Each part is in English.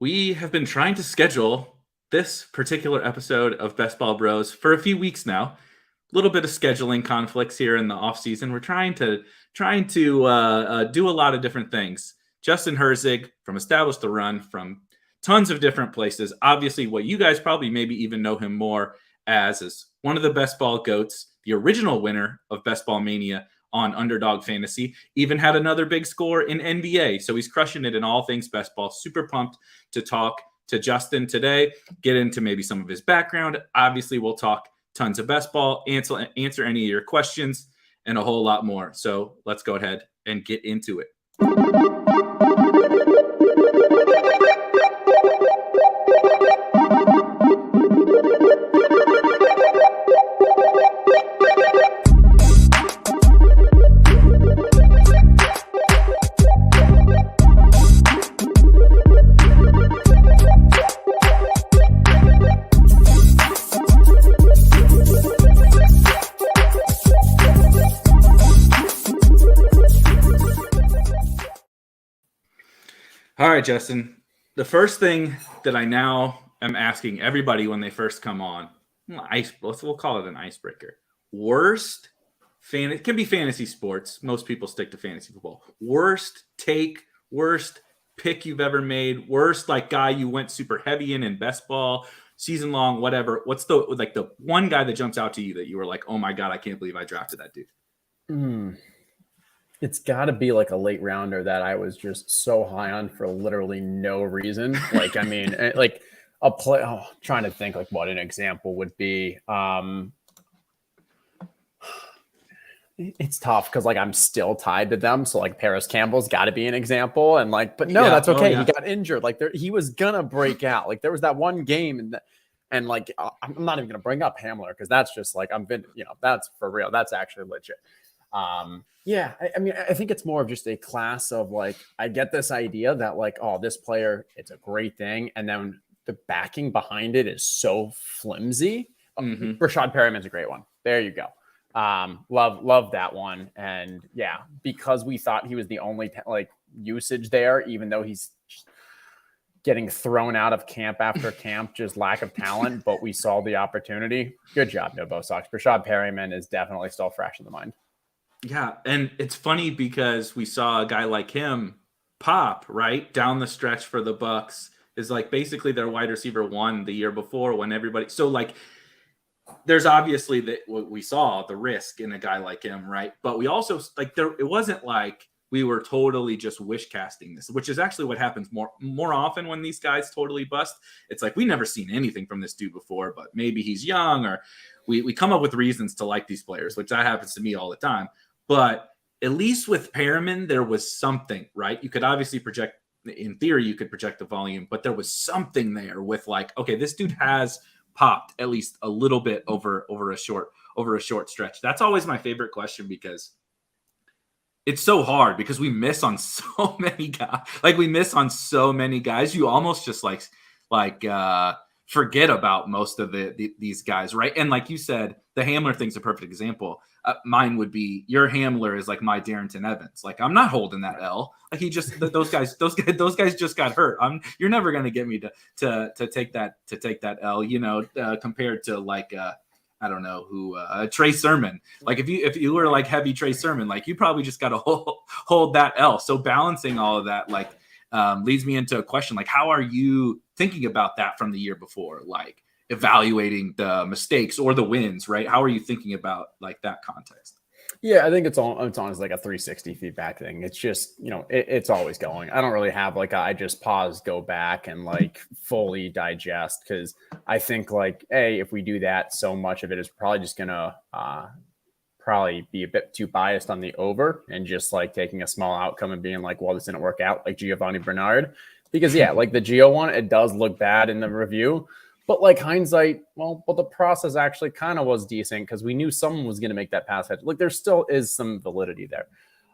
We have been trying to schedule this particular episode of Best Ball Bros for a few weeks now. A little bit of scheduling conflicts here in the off season. We're trying to do a lot of different things. Justin Herzig from Establish the Run from tons of different places. Obviously, what you guys probably maybe even know him more as is one of the best ball goats, the original winner of Best Ball Mania on Underdog Fantasy, even had another big score in NBA. So he's crushing it in all things best ball. Super pumped to talk to Justin today, get into maybe some of his background. Obviously, we'll talk tons of best ball, answer any of your questions, and a whole lot more. So let's go ahead and get into it. All right, Justin. The first thing that I now am asking everybody when they first come on, we'll call it an icebreaker. It can be fantasy sports. Most people stick to fantasy football. Worst pick you've ever made. Worst guy you went super heavy in best ball, season long, whatever. What's the one guy that jumps out to you that you were like, oh my God, I can't believe I drafted that dude? It's got to be like a late rounder that I was just so high on for literally no reason. Trying to think what an example would be. It's tough because I'm still tied to them. So Paris Campbell's got to be an example. That's okay. He got injured. He was gonna break out. There was that one game and I'm not even gonna bring up Hamler because that's just that's for real. That's actually legit. I think it's more of just a class of I get this idea that this player, it's a great thing. And then the backing behind it is so flimsy. Mm-hmm. Rashad Perryman's a great one. There you go. Love that one. And yeah, because we thought he was the only usage there, even though he's getting thrown out of camp after camp, just lack of talent, but we saw the opportunity. Good job, Nobo Sox. Rashad Perryman is definitely still fresh in the mind. Yeah, and it's funny because we saw a guy like him pop right down the stretch for the Bucks is basically their wide receiver one the year before when everybody there's obviously that what we saw the risk in a guy like him, right? But we also it wasn't we were totally just wish casting this, which is actually what happens more often when these guys totally bust. It's we never seen anything from this dude before, but maybe he's young or we come up with reasons to like these players, which that happens to me all the time. But at least with Perryman, there was something, right? You could obviously project, in theory, you could project the volume, but there was something there with okay, this dude has popped at least a little bit over a short stretch. That's always my favorite question because it's so hard because we miss on so many guys. We miss on so many guys. You almost just forget about most of these guys, right? And like you said, the Hamler thing's a perfect example. Mine would be your Hamler is my Darrington Evans. I'm not holding that L. He just those guys just got hurt. You're never gonna get me to take that L. Compared to I don't know who Trey Sermon. If you were heavy Trey Sermon, you probably just got to hold that L. So balancing all of that leads me into a question how are you thinking about that from the year before, evaluating the mistakes or the wins, right? How are you thinking about that context? Yeah, I think it's honestly a 360 feedback thing. It's just, it's always going. I don't really have I just pause, go back and fully digest because I think if we do that, so much of it is probably just going to probably be a bit too biased on the over and just taking a small outcome and being well, this didn't work out Giovanni Bernard because the Gio one, it does look bad in the review. But hindsight, the process actually kind of was decent because we knew someone was going to make that pass head. There still is some validity there.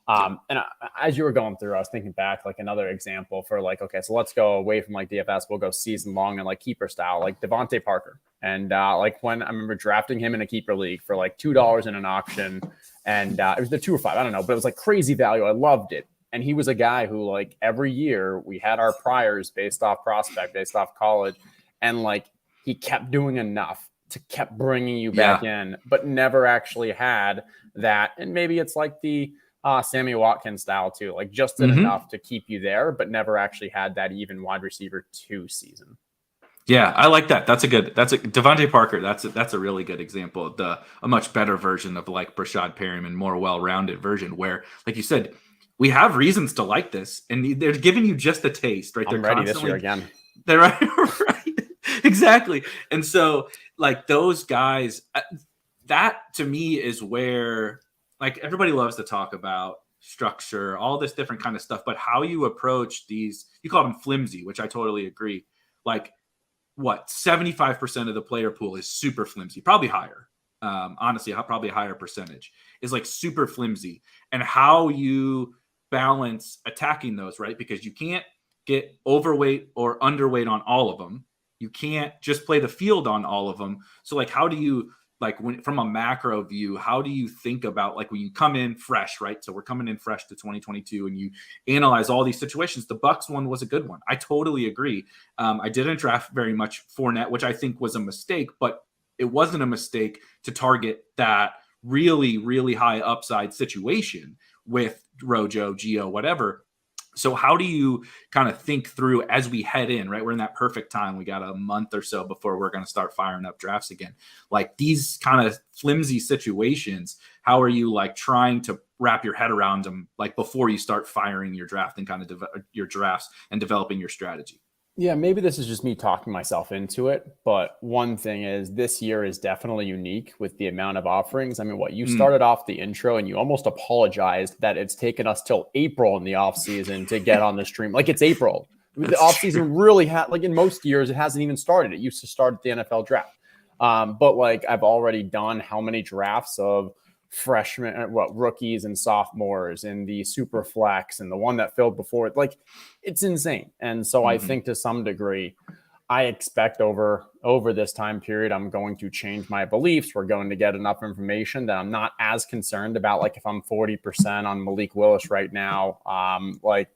As you were going through, I was thinking back another example for okay, so let's go away from DFS. We'll go season long and keeper style, Devontae Parker. And when I remember drafting him in a keeper league for $2 in an auction, and it was the 2 or 5, I don't know, but it was crazy value. I loved it. And he was a guy who, like, every year we had our priors based off prospect, based off college. And like, he kept doing enough to kept bringing you back in, but never actually had that. And maybe it's like the Sammy Watkins style too, like just did enough to keep you there, but never actually had that even wide receiver 2 season. Yeah, I like that. That's a Devontae Parker. That's a really good example of a much better version of like Brashad Perryman, more well-rounded version where, like you said, we have reasons to like this, and they're giving you just a taste, right? I'm They're ready this year again. They're right, right, exactly. And so, like those guys, that to me is where, like, everybody loves to talk about structure, all this different kind of stuff, but how you approach these, you call them flimsy, which I totally agree. Like, what 75% of the player pool is super flimsy, probably higher. Honestly, probably a higher percentage is like super flimsy, and how you balance attacking those, right? Because you can't get overweight or underweight on all of them. You can't just play the field on all of them. So like, how do you, like, when from a macro view, how do you think about, like, when you come in fresh, right? So we're coming in fresh to 2022 and you analyze all these situations. The Bucks one was a good one. I totally agree. I didn't draft very much Fournette, which I think was a mistake, but it wasn't a mistake to target that really, really high upside situation with Rojo, Gio, whatever. So how do you kind of think through as we head in, right? We're in that perfect time. We got a month or so before we're going to start firing up drafts again. Like these kind of flimsy situations, how are you like trying to wrap your head around them, like before you start firing your draft and kind of your drafts and developing your strategy? Yeah, maybe this is just me talking myself into it, but one thing is this year is definitely unique with the amount of offerings. I mean, what you started off the intro and you almost apologized that it's taken us till April in the off season to get on the stream. Like it's April. The off season really had, like in most years, it hasn't even started. It used to start at the NFL draft. But like I've already done how many drafts of freshmen, rookies and sophomores in the super flex and the one that filled before it, like it's insane. And so I think to some degree, I expect over this time period, I'm going to change my beliefs. We're going to get enough information that I'm not as concerned about, like if I'm 40% on Malik Willis right now, like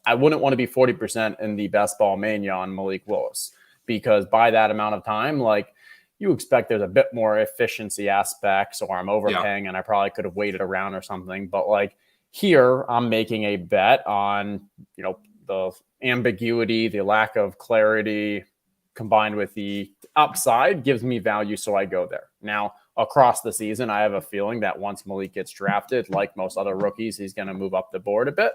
I wouldn't want to be 40% in the best ball mania on Malik Willis, because by that amount of time, like you expect there's a bit more efficiency aspects, or I'm overpaying and I probably could have waited around or something. But like here, I'm making a bet on, you know, the ambiguity, the lack of clarity combined with the upside gives me value. So I go there. Now, across the season, I have a feeling that once Malik gets drafted, like most other rookies, he's going to move up the board a bit.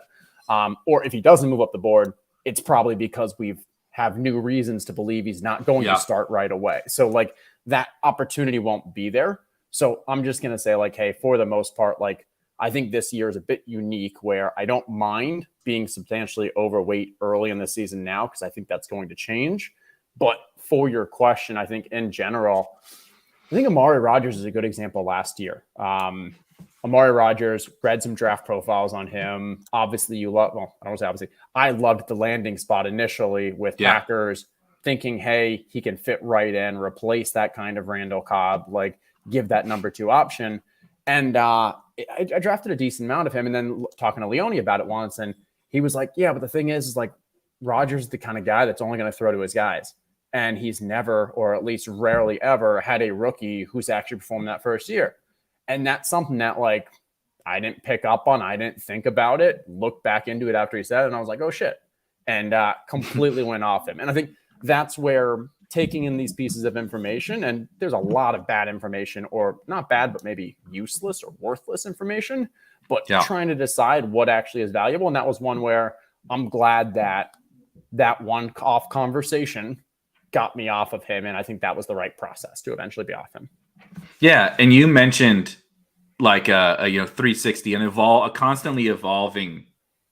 Or if he doesn't move up the board, it's probably because we've have new reasons to believe he's not going to start right away. So like that opportunity won't be there. So I'm just going to say like, hey, for the most part, like I think this year is a bit unique where I don't mind being substantially overweight early in the season now, because I think that's going to change. But for your question, I think in general, I think Amari Rodgers is a good example last year. Amari Rodgers, read some draft profiles on him. Obviously, you love, well, I don't say obviously, I loved the landing spot initially with Packers, thinking, hey, he can fit right in, replace that kind of Randall Cobb, like give that number 2 option. And I drafted a decent amount of him, and then talking to Leone about it once, and he was like, yeah, but the thing is like Rodgers is the kind of guy that's only going to throw to his guys. And he's never, or at least rarely ever, had a rookie who's actually performed that first year. And that's something that like I didn't pick up on. I didn't think about it, looked back into it after he said it, and I was like, oh shit. And completely went off him. And I think that's where taking in these pieces of information, and there's a lot of bad information, or not bad, but maybe useless or worthless information, but trying to decide what actually is valuable. And that was one where I'm glad that one off conversation got me off of him. And I think that was the right process to eventually be off him. Yeah. And you mentioned like a 360 and a constantly evolving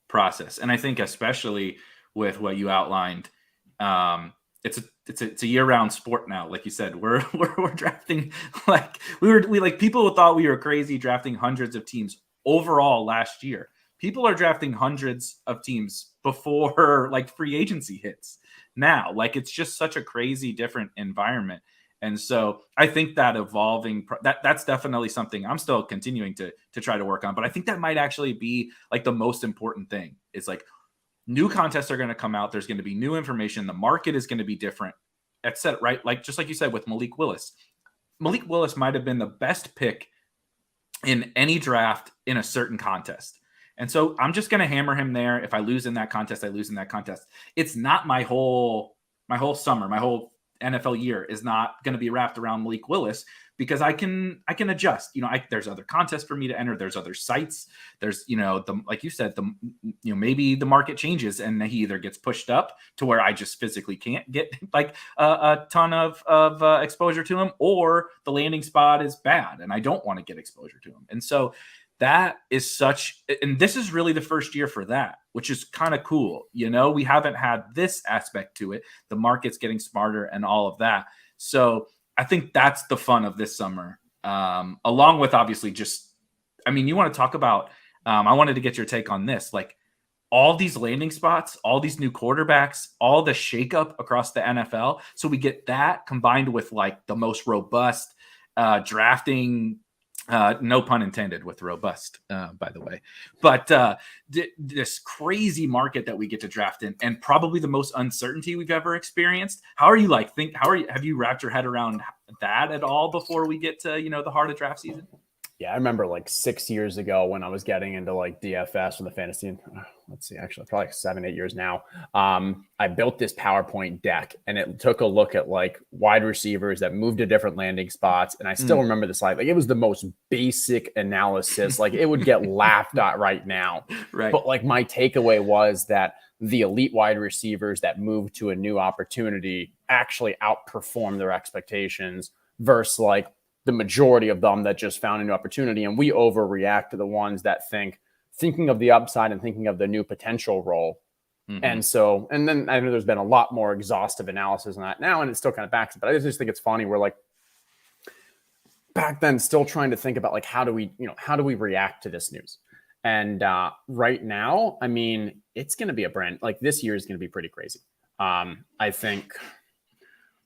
process. And I think especially with what you outlined, it's a year-round sport now. Like you said, we're drafting, like people thought we were crazy drafting hundreds of teams overall last year. People are drafting hundreds of teams before like free agency hits now. Like it's just such a crazy different environment. And so I think that evolving that's definitely something I'm still continuing to try to work on. But I think that might actually be like the most important thing. It's like new contests are going to come out. There's going to be new information. The market is going to be different, etc. Right? Like just like you said with Malik Willis. Malik Willis might have been the best pick in any draft in a certain contest. And so I'm just going to hammer him there. If I lose in that contest, I lose in that contest. It's not my whole summer, my whole NFL year is not going to be wrapped around Malik Willis because I can adjust. There's other contests for me to enter. There's other sites. There's like you said, maybe the market changes and he either gets pushed up to where I just physically can't get like a ton of exposure to him, or the landing spot is bad and I don't want to get exposure to him. And so that is and this is really the first year for that, which is kind of cool. We haven't had this aspect to it. The market's getting smarter and all of that. So I think that's the fun of this summer. Along with obviously you want to talk about, I wanted to get your take on this, like all these landing spots, all these new quarterbacks, all the shakeup across the NFL. So we get that combined with like the most robust drafting, no pun intended with robust, by the way, but this crazy market that we get to draft in, and probably the most uncertainty we've ever experienced. Have you wrapped your head around that at all before we get to, the heart of draft season? Yeah, I remember like 6 years ago when I was getting into like DFS from the fantasy. Actually probably like 7-8 years now. I built this PowerPoint deck and it took a look at like wide receivers that moved to different landing spots. And I still remember the slide. Like it was the most basic analysis. Like it would get laughed at right now. Right. But like my takeaway was that the elite wide receivers that moved to a new opportunity actually outperformed their expectations versus like the majority of them that just found a new opportunity. And we overreact to the ones that thinking of the upside and thinking of the new potential role. Mm-hmm. And then I know there's been a lot more exhaustive analysis on that now, and it still kind of backs it. But I just think it's funny. We're like back then still trying to think about like, how do we react to this news? And right now, I mean, it's going to be this year is going to be pretty crazy.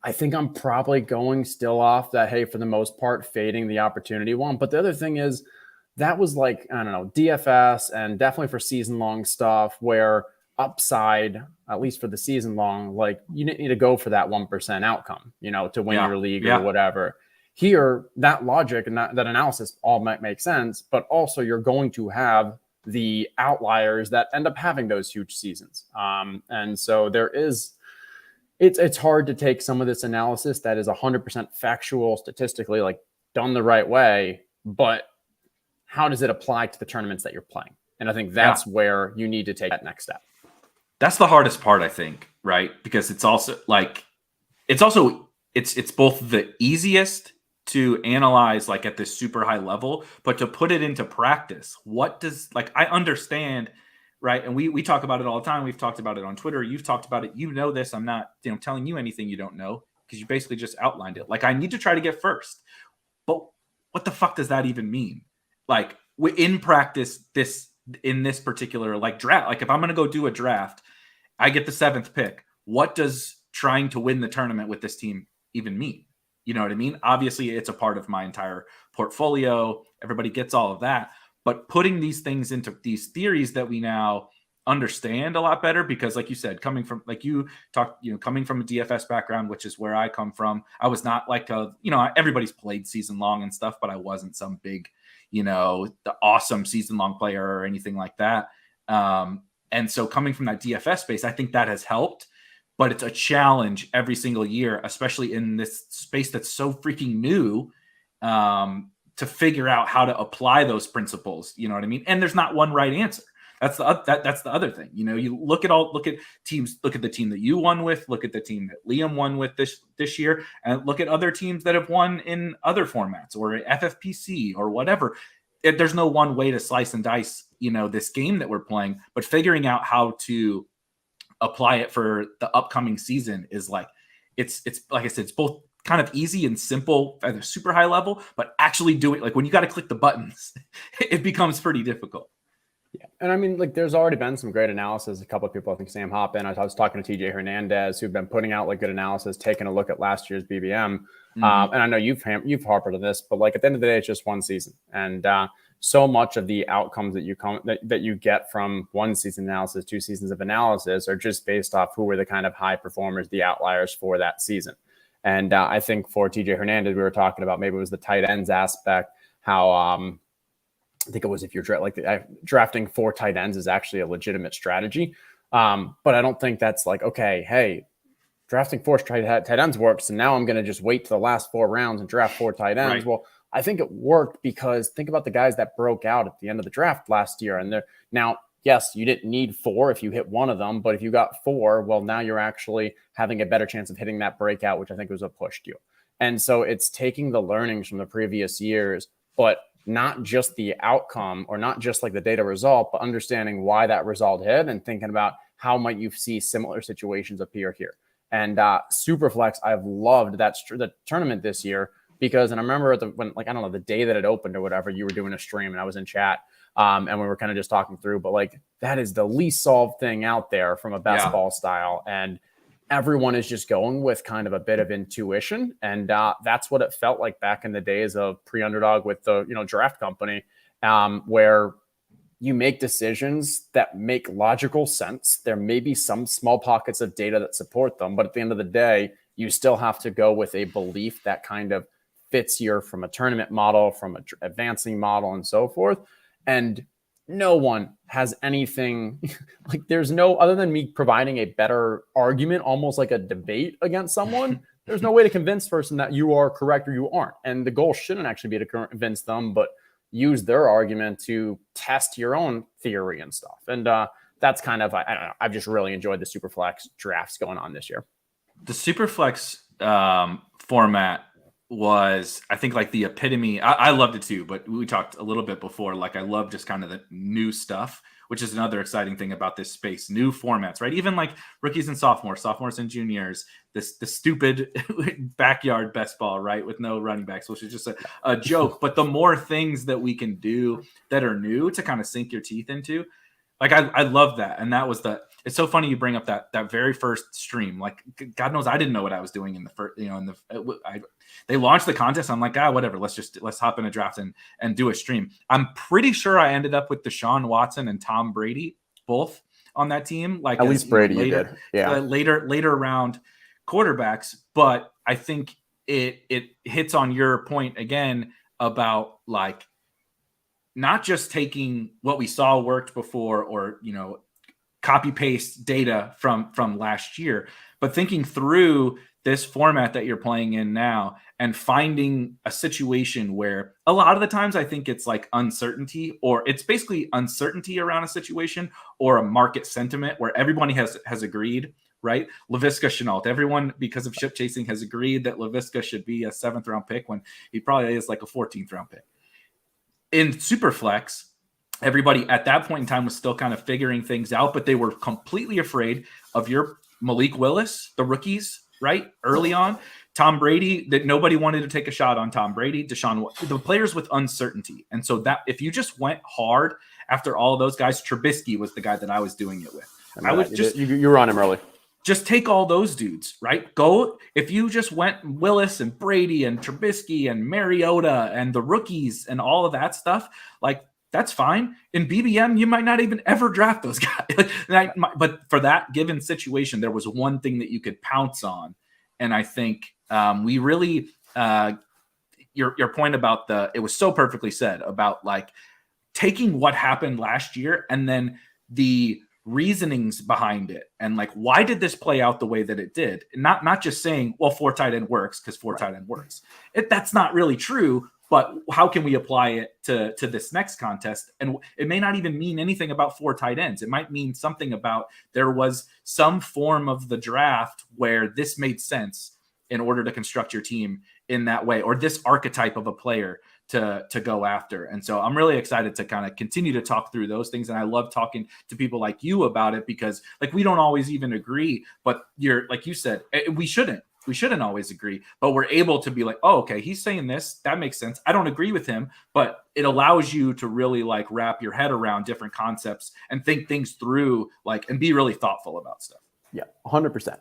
I think I'm probably going still off that, hey, for the most part, fading the opportunity one. But the other thing is that was like, I don't know, DFS and definitely for season long stuff where upside, at least for the season long, like you need to go for that 1% outcome, to win your league or whatever. Here, that logic and that analysis all might make sense, but also you're going to have the outliers that end up having those huge seasons. And so it's hard to take some of this analysis that is 100% factual, statistically, like done the right way, but how does it apply to the tournaments that you're playing? And I think that's where you need to take that next step. That's the hardest part, I think, right? Because it's also like, it's both the easiest to analyze like at this super high level, but to put it into practice, I understand, right? And we talk about it all the time. We've talked about it on Twitter. You've talked about it. This. I'm not telling you anything you don't know because you basically just outlined it. Like I need to try to get first. But what the fuck does that even mean? Like in practice, in this particular like draft, like if I'm going to go do a draft, I get the 7th pick. What does trying to win the tournament with this team even mean? You know what I mean? Obviously, it's a part of my entire portfolio. Everybody gets all of that. But putting these things into these theories that we now understand a lot better, because like you said, coming from a DFS background, which is where I come from, I was not like everybody's played season long and stuff, but I wasn't some big, the awesome season long player or anything like that. And so coming from that DFS space, I think that has helped, but it's a challenge every single year, especially in this space that's so freaking new, to figure out how to apply those principles. You know what I mean? And there's not one right answer. That's the other thing. You look at teams, look at the team that you won with, look at the team that Liam won with this year, and look at other teams that have won in other formats or FFPC or whatever. There's no one way to slice and dice, this game that we're playing, but figuring out how to apply it for the upcoming season is like, it's like I said, it's both kind of easy and simple at a super high level, but actually do it. Like when you got to click the buttons, it becomes pretty difficult. Yeah. And I mean, like, there's already been some great analysis. A couple of people, I think Sam Hoppin, I was talking to TJ Hernandez, who've been putting out like good analysis, taking a look at last year's BBM. And I know you've harped on this, but like at the end of the day, it's just one season. And so much of the outcomes that you get from one season analysis, 2 seasons of analysis are just based off who were the kind of high performers, the outliers for that season. And I think for TJ Hernandez, we were talking about maybe it was the tight ends aspect, how I think it was if you're drafting 4 tight ends is actually a legitimate strategy. But I don't think that's like, okay, hey, drafting 4 tight ends works. And now I'm going to just wait to the last 4 rounds and draft 4 tight ends. Right. Well, I think it worked because think about the guys that broke out at the end of the draft last year. And they're now, yes, you didn't need 4 if you hit one of them, but if you got 4, well, now you're actually having a better chance of hitting that breakout, which I think was what pushed you. And so it's taking the learnings from the previous years, but not just the outcome or not just like the data result, but understanding why that result hit and thinking about how might you see similar situations appear here. And Superflex, I've loved the tournament this year because, and I remember the day that it opened or whatever, you were doing a stream and I was in chat and we were kind of just talking through, but like that is the least solved thing out there from a best ball style. And everyone is just going with kind of a bit of intuition. And that's what it felt like back in the days of pre-Underdog with the, draft company, where you make decisions that make logical sense. There may be some small pockets of data that support them, but at the end of the day, you still have to go with a belief that kind of fits here from a tournament model, from an advancing model and so forth. And no one has anything like there's no other than me providing a better argument, almost like a debate against someone. There's no way to convince person that you are correct or you aren't. And the goal shouldn't actually be to convince them, but use their argument to test your own theory and stuff. And that's kind of, I don't know, I've just really enjoyed the Superflex drafts going on this year. The Superflex format was, I think, like the epitome. I loved it too, but we talked a little bit before. Like, I love just kind of the new stuff, which is another exciting thing about this space. New formats, right? Even like rookies and sophomores and juniors. The stupid backyard best ball, right, with no running backs, which is just a joke. But the more things that we can do that are new to kind of sink your teeth into, like I love that. And that was it's so funny you bring up that very first stream. Like, God knows I didn't know what I was doing in the first, they launched the contest. I'm like, whatever. Let's hop in a draft and do a stream. I'm pretty sure I ended up with Deshaun Watson and Tom Brady both on that team. Like, at least Brady, you did. Yeah. Later round quarterbacks. But I think it hits on your point again about like, not just taking what we saw worked before or, copy paste data from last year, but thinking through this format that you're playing in now and finding a situation where a lot of the times I think it's like uncertainty, or it's basically uncertainty around a situation or a market sentiment where everybody has agreed, right? Laviska Shenault, everyone, because of ship chasing, has agreed that Laviska should be a 7th round pick when he probably is like a 14th round pick. In Superflex, everybody at that point in time was still kind of figuring things out, but they were completely afraid of your Malik Willis, the rookies, right? Early on, Tom Brady, that nobody wanted to take a shot on Tom Brady, Deshaun, the players with uncertainty. And so that if you just went hard after all of those guys, Trubisky was the guy that I was doing it with. I would just, you were on him early. Just take all those dudes, right? Go, if you just went Willis and Brady and Trubisky and Mariota and the rookies and all of that stuff, like, that's fine. In BBM, you might not even ever draft those guys. But for that given situation, there was one thing that you could pounce on. And I think we really, your point about it was so perfectly said about like taking what happened last year and then the reasonings behind it. And like, why did this play out the way that it did? Not just saying, well, 4 tight end works because 4 tight end works. That's not really true. But how can we apply it to this next contest? And it may not even mean anything about 4 tight ends. It might mean something about there was some form of the draft where this made sense in order to construct your team in that way, or this archetype of a player to go after. And so I'm really excited to kind of continue to talk through those things. And I love talking to people like you about it because like we don't always even agree, but you're like you said, we shouldn't. we shouldn't always agree, but we're able to be like, oh, okay, he's saying this, that makes sense. I don't agree with him, but it allows you to really like wrap your head around different concepts and think things through, like, and be really thoughtful about stuff. Yeah, 100%.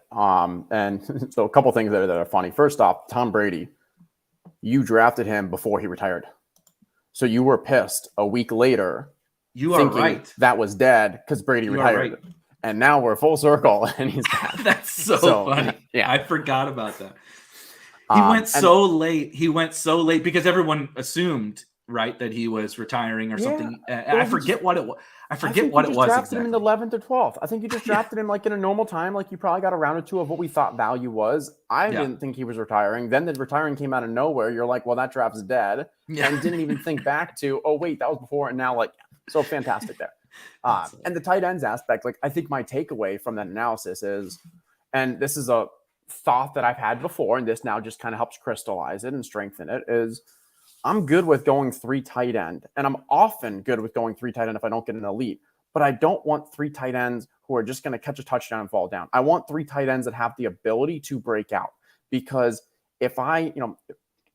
And so a couple things there that are funny. First off, Tom Brady, you drafted him before he retired. So you were pissed a week later. You are right. That was dead because Brady retired. Right. And now we're full circle and he's back. That's so funny. Yeah. I forgot about that. He went so late. He went so late because everyone assumed, right, that he was retiring or something. I forget what it was. I forget what it was exactly. Him in the 11th or 12th. I think you just drafted him like in a normal time. Like you probably got a round or two of what we thought value was. I didn't think he was retiring. Then the retiring came out of nowhere. You're like, well, that draft's dead. Yeah. And didn't even think back to, oh, wait, that was before. And now, like, so fantastic there. And the tight ends aspect, like I think my takeaway from that analysis is, and this is a thought that I've had before, and this now just kind of helps crystallize it and strengthen it, is I'm good with going 3 tight end, and I'm often good with going 3 tight end if I don't get an elite, but I don't want 3 tight ends who are just going to catch a touchdown and fall down. I want 3 tight ends that have the ability to break out, because if I,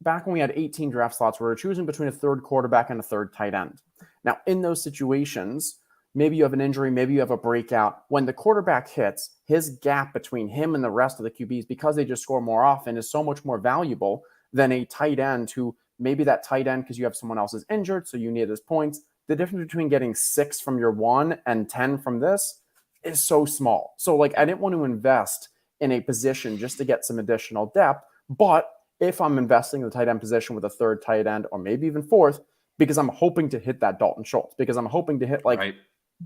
back when we had 18 draft slots, we were choosing between a third quarterback and a third tight end. Now, in those situations, maybe you have an injury, maybe you have a breakout. When the quarterback hits, his gap between him and the rest of the QBs, because they just score more often, is so much more valuable than a tight end who maybe that tight end, because you have someone else is injured, so you need his points. The difference between getting 6 from your 1 and 10 from this is so small. So like I didn't want to invest in a position just to get some additional depth. But if I'm investing in the tight end position with a third tight end or maybe even fourth, because I'm hoping to hit that Dalton Schultz, because I'm hoping to hit like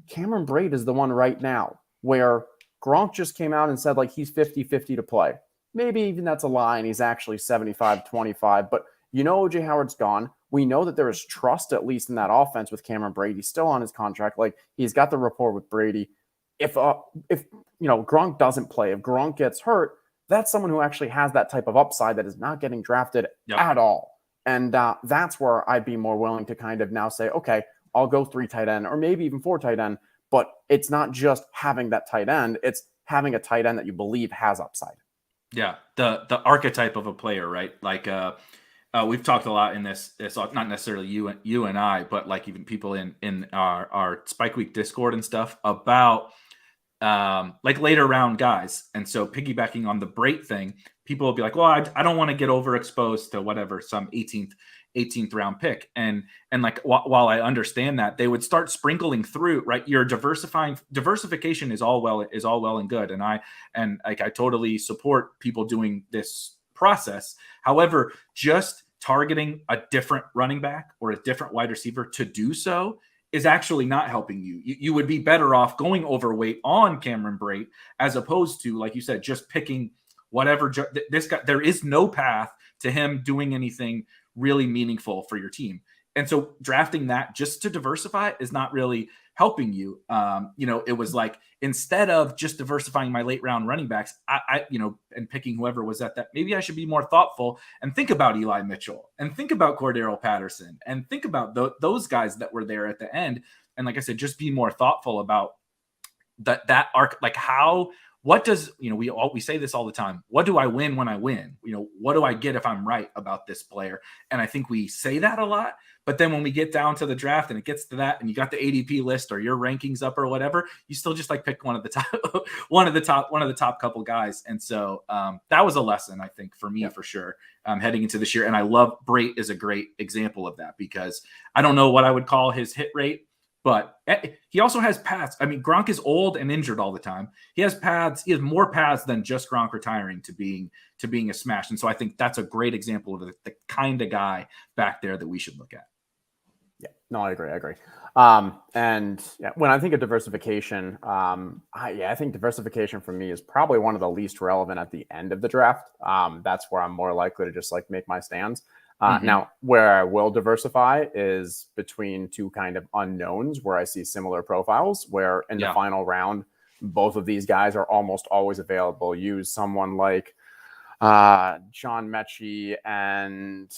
Cameron Brate is the one right now where Gronk just came out and said like he's 50-50 to play. Maybe even that's a lie and he's actually 75-25, but OJ Howard's gone. We know that there is trust, at least in that offense, with Cameron Brate. He's still on his contract. Like he's got the rapport with Brady. If Gronk doesn't play, if Gronk gets hurt, that's someone who actually has that type of upside that is not getting drafted at all. And that's where I'd be more willing to kind of now say, okay, I'll go 3 tight end or maybe even 4 tight end. But it's not just having that tight end; it's having a tight end that you believe has upside. Yeah, the archetype of a player, right? Like we've talked a lot in this. It's not necessarily you and I, but like even people in our Spike Week Discord and stuff about like later round guys. And so piggybacking on the Brate thing, people will be like, well, I don't want to get overexposed to whatever, some 18th round pick. And like, while I understand that, they would start sprinkling through, right? You're diversification is all well and good. And I totally support people doing this process. However, just targeting a different running back or a different wide receiver to do so is actually not helping you. You would be better off going overweight on Cameron Brate as opposed to, like you said, just picking whatever this guy. There is no path to him doing anything really meaningful for your team. And so drafting that just to diversify is not really helping you. It was like, instead of just diversifying my late round running backs, and picking whoever was at that, maybe I should be more thoughtful and think about Eli Mitchell and think about Cordero Patterson and think about those guys that were there at the end. And like I said, just be more thoughtful about that arc, like what does, we say this all the time. What do I win when I win? What do I get if I'm right about this player? And I think we say that a lot, but then when we get down to the draft and it gets to that and you got the ADP list or your rankings up or whatever, you still just like pick one of the top couple guys. And so that was a lesson, I think, for me, for sure, heading into this year. And I love Brate is a great example of that, because I don't know what I would call his hit rate, but he also has paths. I mean, Gronk is old and injured all the time. He has paths. He has more paths than just Gronk retiring to being a smash. And so I think that's a great example of the kind of guy back there that we should look at. Yeah, no, I agree. And when I think of diversification, I think diversification for me is probably one of the least relevant at the end of the draft. That's where I'm more likely to just like make my stands. Now, where I will diversify is between 2 kind of unknowns where I see similar profiles, where in the final round, both of these guys are almost always available. Use someone like John Mechie and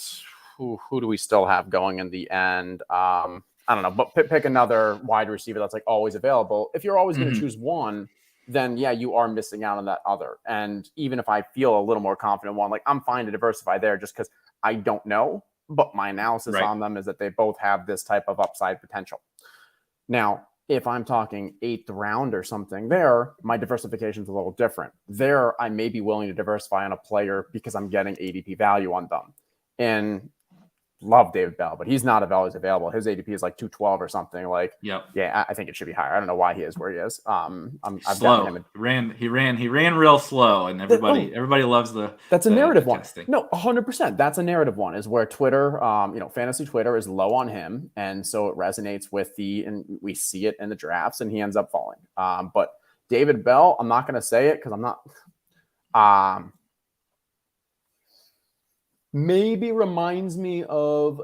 who do we still have going in the end? I don't know, but pick another wide receiver that's like always available. If you're always going to choose one, then yeah, you are missing out on that other. And even if I feel a little more confident one, like I'm fine to diversify there just because I don't know, but my analysis on them is that they both have this type of upside potential. Now, if I'm talking 8th round or something there, my diversification is a little different. There, I may be willing to diversify on a player because I'm getting ADP value on them. And love David Bell, but he's not always available. His ADP is like 212 or something. Like, yeah, I think it should be higher. I don't know why he is where he is. I've gotten him. He ran real slow, and everybody loves the. That's a narrative one. No, 100%. That's a narrative one. Is where Twitter, fantasy Twitter is low on him, and so it resonates with and we see it in the drafts, and he ends up falling. But David Bell, I'm not going to say it because I'm not. Maybe reminds me of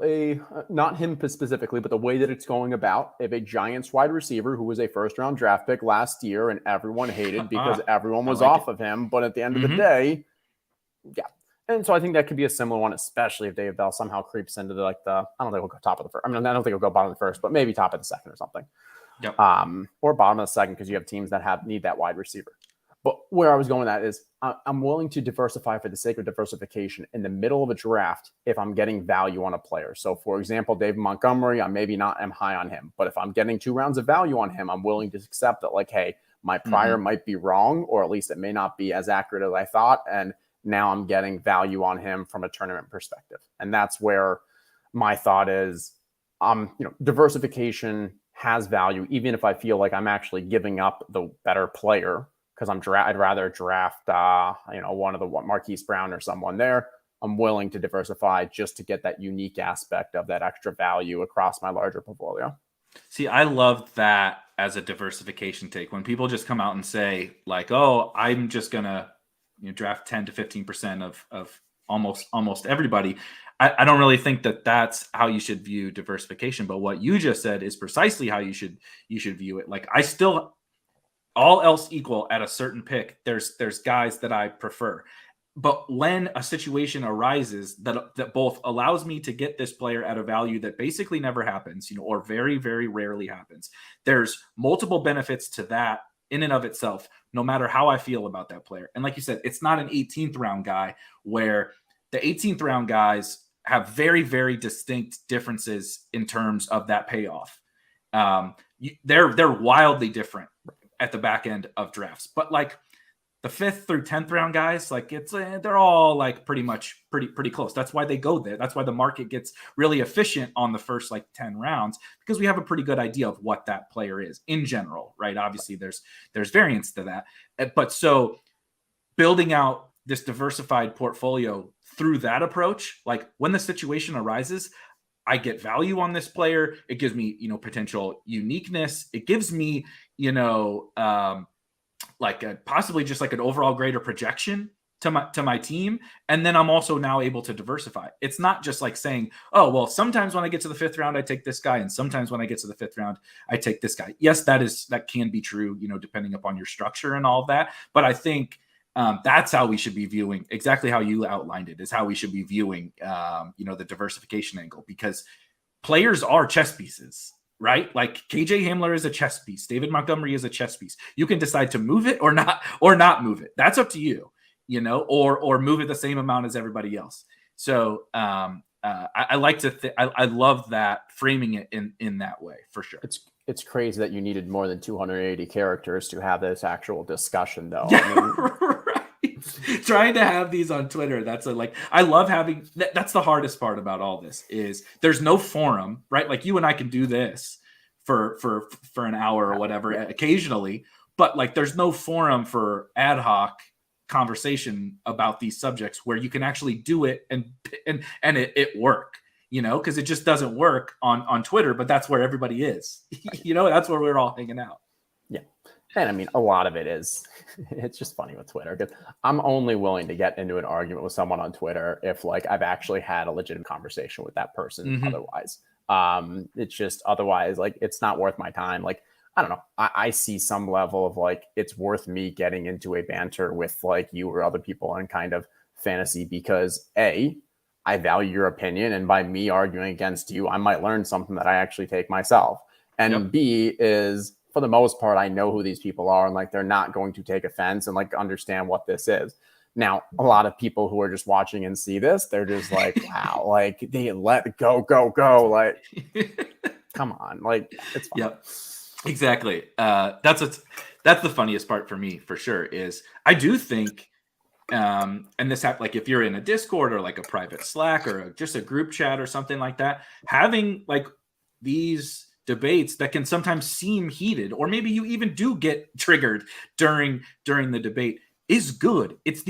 not him specifically, but the way that it's going about, of a Giants wide receiver who was a first-round draft pick last year, and everyone hated because everyone was off of him. But at the end of the day, yeah. And so I think that could be a similar one, especially if David Bell somehow creeps into I don't think he'll go top of the first. I mean, I don't think he'll go bottom of the first, but maybe top of the second or something. Yep. Or bottom of the second because you have teams that need that wide receiver. But where I was going with that is I'm willing to diversify for the sake of diversification in the middle of a draft if I'm getting value on a player. So, for example, David Montgomery, I maybe not am high on him. But if I'm getting 2 rounds of value on him, I'm willing to accept that, like, hey, my prior might be wrong, or at least it may not be as accurate as I thought. And now I'm getting value on him from a tournament perspective. And that's where my thought is, diversification has value, even if I feel like I'm actually giving up the better player. Because I'd rather draft, one of the Marquise Brown or someone there. I'm willing to diversify just to get that unique aspect of that extra value across my larger portfolio. See, I love that as a diversification take. When people just come out and say, like, "Oh, I'm just gonna draft 10 to 15% of almost everybody." I don't really think that that's how you should view diversification. But what you just said is precisely how you should view it. Like, I still. All else equal at a certain pick, there's guys that I prefer. But when a situation arises that both allows me to get this player at a value that basically never happens, or very, very rarely happens, there's multiple benefits to that in and of itself, no matter how I feel about that player. And like you said, it's not an 18th round guy where the 18th round guys have very, very distinct differences in terms of that payoff. They're wildly different at the back end of drafts, but like the 5th through 10th round guys, like they're all like pretty close. That's why they go there. That's why the market gets really efficient on the first 10 rounds, because we have a pretty good idea of what that player is in general, right? Obviously there's variance to that, but so building out this diversified portfolio through that approach, like when the situation arises, I get value on this player. It gives me, potential uniqueness. It gives me, possibly just like an overall greater projection to my team. And then I'm also now able to diversify. It's not just like saying, oh, well, sometimes when I get to the 5th round, I take this guy. And sometimes when I get to the 5th round, I take this guy. Yes, that can be true, depending upon your structure and all of that. But I think that's how we should be viewing, exactly how you outlined it, is how we should be viewing, the diversification angle, because players are chess pieces, right? Like KJ Hamler is a chess piece. David Montgomery is a chess piece. You can decide to move it or not move it. That's up to you, or move it the same amount as everybody else. So I like to I love that, framing it in that way, for sure. It's crazy that you needed more than 280 characters to have this actual discussion, though. Yeah, right. Trying to have these on Twitter, I love having that's the hardest part about all this, is there's no forum, right? Like you and I can do this for an hour or whatever occasionally, but like there's no forum for ad hoc conversation about these subjects where you can actually do it and it work. Because it just doesn't work on Twitter, but that's where everybody is. That's where we're all hanging out. Yeah. And I mean, a lot of it is, it's just funny with Twitter, because I'm only willing to get into an argument with someone on Twitter if I've actually had a legitimate conversation with that person. Otherwise, it's just otherwise, it's not worth my time. I don't know. I see some level of it's worth me getting into a banter with you or other people on kind of fantasy, because I value your opinion, and by me arguing against you, I might learn something that I actually take myself. And B is for the most part, I know who these people are, and like they're not going to take offense and like understand what this is. Now, a lot of people who are just watching and see this, they're just like, wow, like they let go. Like, come on, like it's fine. Yep, exactly. That's the funniest part for me, for sure, is I do think, and this like if you're in a Discord or like a private Slack or just a group chat or something like that, having like these debates that can sometimes seem heated, or maybe you even do get triggered during the debate, is good. It's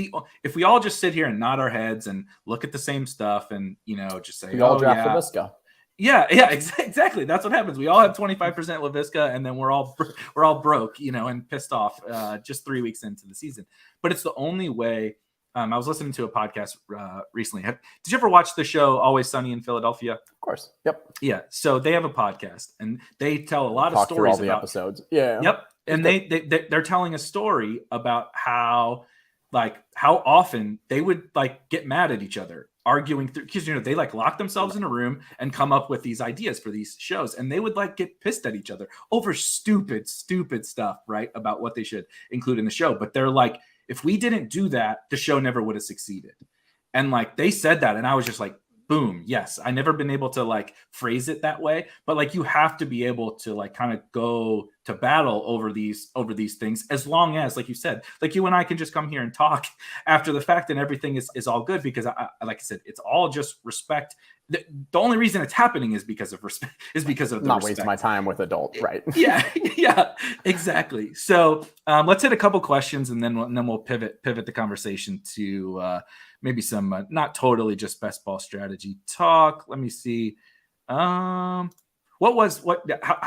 if we all just sit here and nod our heads and look at the same stuff and just say, we all draft LaVisca. Yeah, exactly. That's what happens. We all have 25% LaVisca, and then we're all broke, and pissed off just 3 weeks into the season. But it's the only way. I was listening to a podcast recently. Did you ever watch the show Always Sunny in Philadelphia? Of course. Yep. Yeah. So they have a podcast, and they tell a lot of stories through all the episodes. Yeah. Yep. And they're telling a story about how often they would like get mad at each other, arguing through, because they like lock themselves in a room and come up with these ideas for these shows, and they would like get pissed at each other over stupid stuff, right, about what they should include in the show. But they're like, if we didn't do that, the show never would have succeeded. And like they said that, and I was just like, boom, yes. I never been able to like phrase it that way, but like you have to be able to like kind of go to battle over these things, as long as, like you said, like you and I can just come here and talk after the fact, and everything is all good, because I like I said, it's all just respect. The only reason it's happening is because of respect, is because of the not respect. waste my time with adults, right? yeah, exactly. So let's hit a couple questions, and then we'll pivot the conversation to maybe some not totally just best ball strategy talk. Let me see. How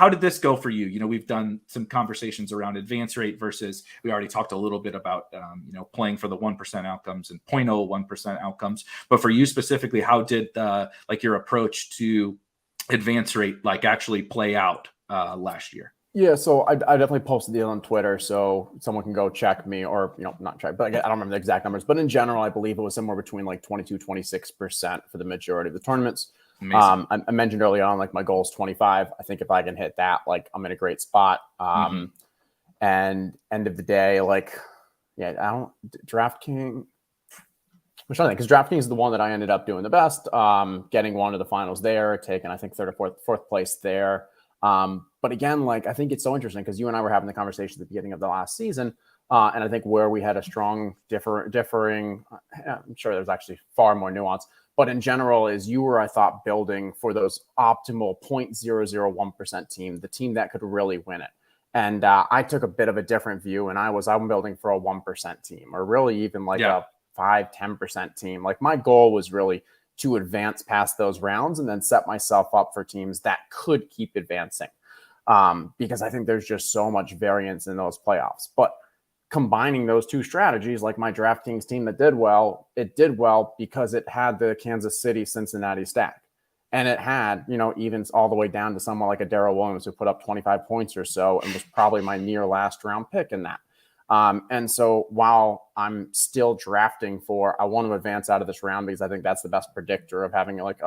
did this go for you? We've done some conversations around advance rate versus, we already talked a little bit about, playing for the 1% outcomes and 0.01% outcomes. But for you specifically, how did like your approach to advance rate like actually play out last year? Yeah, so I definitely posted it on Twitter, so someone can go check me, or not check, but I don't remember the exact numbers. But in general, I believe it was somewhere between like 22-26% for the majority of the tournaments. I mentioned early on, like my goal is 25. I think if I can hit that, like I'm in a great spot. And end of the day, like, yeah, I don't DraftKings. I'm trying to think, because DraftKings is the one that I ended up doing the best, getting one of the finals there, taking I think third or fourth place there. But again, like I think it's so interesting because you and I were having the conversation at the beginning of the last season, and I think where we had a strong differing, I'm sure there's actually far more nuance, but in general is you were, I thought, building for those optimal 0.001% team, the team that could really win it. And I took a bit of a different view, and I'm building for a 1% team, or really even like a 5-10% team. Like my goal was really to advance past those rounds and then set myself up for teams that could keep advancing. Because I think there's just so much variance in those playoffs. But combining those two strategies, like my DraftKings team that did well, it did well because it had the Kansas City Cincinnati stack. And it had, even all the way down to someone like a Darrell Williams who put up 25 points or so and was probably my near last round pick in that. And so while I'm still drafting I want to advance out of this round because I think that's the best predictor of having like,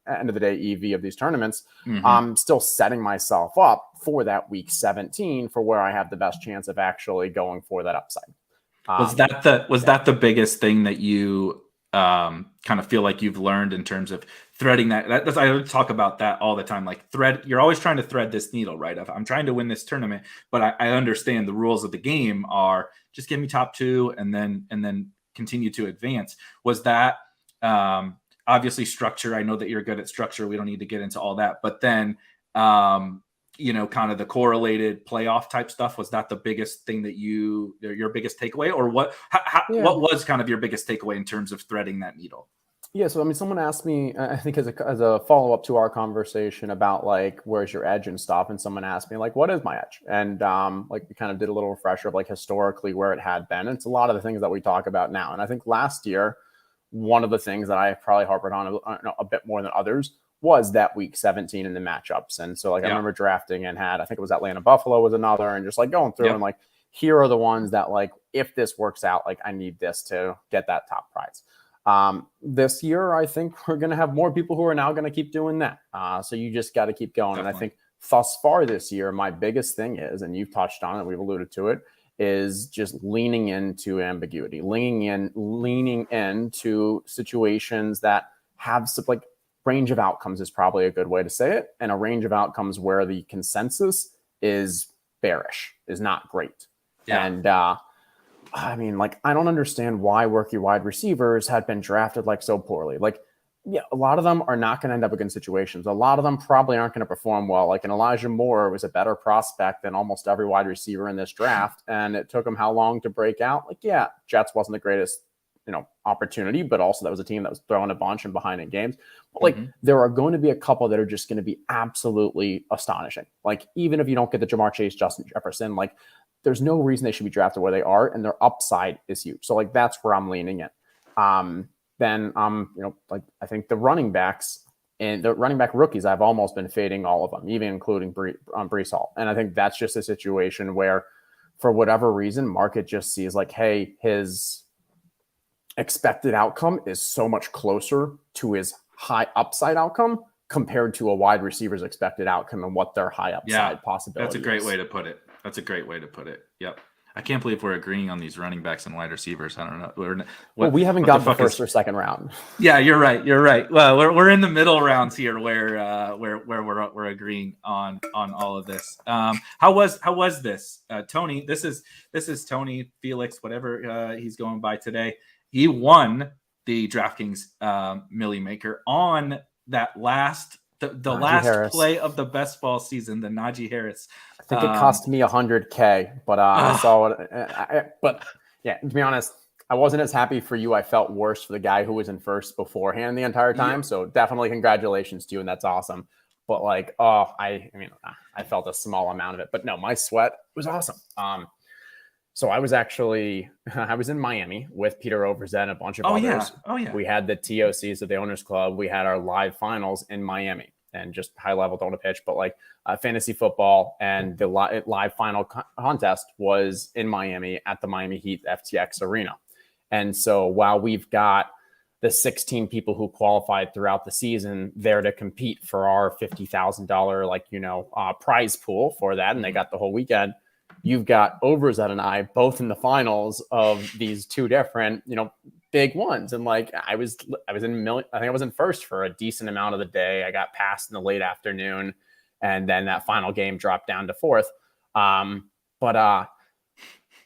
end of the day EV of these tournaments, I'm still setting myself up for that week 17 for where I have the best chance of actually going for that upside. Was that the biggest thing that you kind of feel like you've learned in terms of threading that? I talk about that all the time. Like you're always trying to thread this needle, right? I'm trying to win this tournament, but I understand the rules of the game are just give me top two and then continue to advance. Was that obviously structure? I know that you're good at structure. We don't need to get into all that, but then kind of the correlated playoff type stuff, was that the biggest thing that your biggest takeaway, or what was kind of your biggest takeaway in terms of threading that needle? Yeah. So, I mean, someone asked me, I think as a follow-up to our conversation about like, where's your edge and stuff. And someone asked me like, what is my edge? And like we kind of did a little refresher of like historically where it had been. And it's a lot of the things that we talk about now. And I think last year, one of the things that I probably harped on a bit more than others was that week 17 in the matchups. And so like I remember drafting and had, I think it was Atlanta Buffalo was another, and just like going through and like, here are the ones that like, if this works out, like I need this to get that top prize. This year, I think we're going to have more people who are now going to keep doing that. So you just got to keep going. Definitely. And I think thus far this year, my biggest thing is, and you've touched on it, we've alluded to it, is just leaning into ambiguity, leaning into situations that have some, like, range of outcomes is probably a good way to say it. And a range of outcomes where the consensus is bearish, is not great. Yeah. And I mean, like, I don't understand why rookie wide receivers had been drafted like so poorly. Like, yeah, a lot of them are not going to end up in good situations. A lot of them probably aren't going to perform well. Like, an Elijah Moore was a better prospect than almost every wide receiver in this draft. And it took him how long to break out? Like, yeah, Jets wasn't the greatest, opportunity, but also that was a team that was throwing a bunch and behind in games. But like, there are going to be a couple that are just going to be absolutely astonishing. Like, even if you don't get the Jamar Chase, Justin Jefferson, like, there's no reason they should be drafted where they are, and their upside is huge. So like, that's where I'm leaning in. Then I think the running backs and the running back rookies, I've almost been fading all of them, even including Breece Hall. And I think that's just a situation where, for whatever reason, market just sees like, hey, his expected outcome is so much closer to his high upside outcome compared to a wide receiver's expected outcome and what their high upside possibility is. That's a great way to put it. Yep. I can't believe we're agreeing on these running backs and wide receivers. I don't know. We haven't gotten the first or second round. Yeah, you're right. Well, we're in the middle rounds here where we're agreeing on all of this. How was this, Tony? This is Tony Felix, whatever he's going by today. He won the DraftKings Millie Maker on that last last Harris play of the best ball season, the Najee Harris. I think it cost me $100K, but I saw it. But yeah, to be honest, I wasn't as happy for you. I felt worse for the guy who was in first beforehand the entire time. Yeah. So definitely congratulations to you, and that's awesome. But like, I felt a small amount of it, but no, my sweat was awesome. So I was in Miami with Peter Overzet and a bunch of others. Yeah. We had the TOCs of the Owners Club. We had our live finals in Miami, and just high level, don't pitch, but like fantasy football, and the live final contest was in Miami at the Miami Heat FTX Arena. And so while we've got the 16 people who qualified throughout the season there to compete for our $50,000 prize pool for that, and they got the whole weekend. You've got Overzet and I both in the finals of these two different, big ones. And like, I think I was in first for a decent amount of the day. I got passed in the late afternoon, and then that final game dropped down to fourth. But I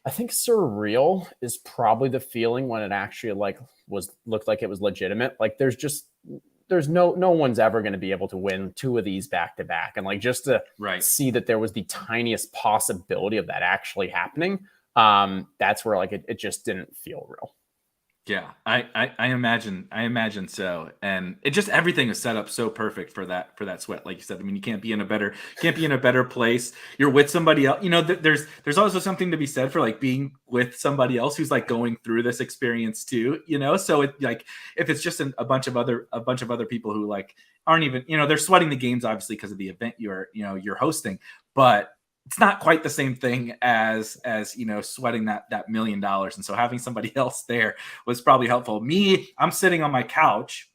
think surreal is probably the feeling when it actually looked like it was legitimate. Like, there's no one's ever going to be able to win two of these back to back. And like, just to see that there was the tiniest possibility of that actually happening. That's where like, it just didn't feel real. Yeah, I imagine so. And it just, everything is set up so perfect for that sweat. Like you said, I mean, you can't be in a better place. You're with somebody else. There's also something to be said for like being with somebody else who's like going through this experience too, So it, like, if it's just a bunch of other people who like aren't even, they're sweating the games obviously because of the event you're hosting, but it's not quite the same thing as sweating that $1 million. And so having somebody else there was probably helpful. Me, I'm sitting on my couch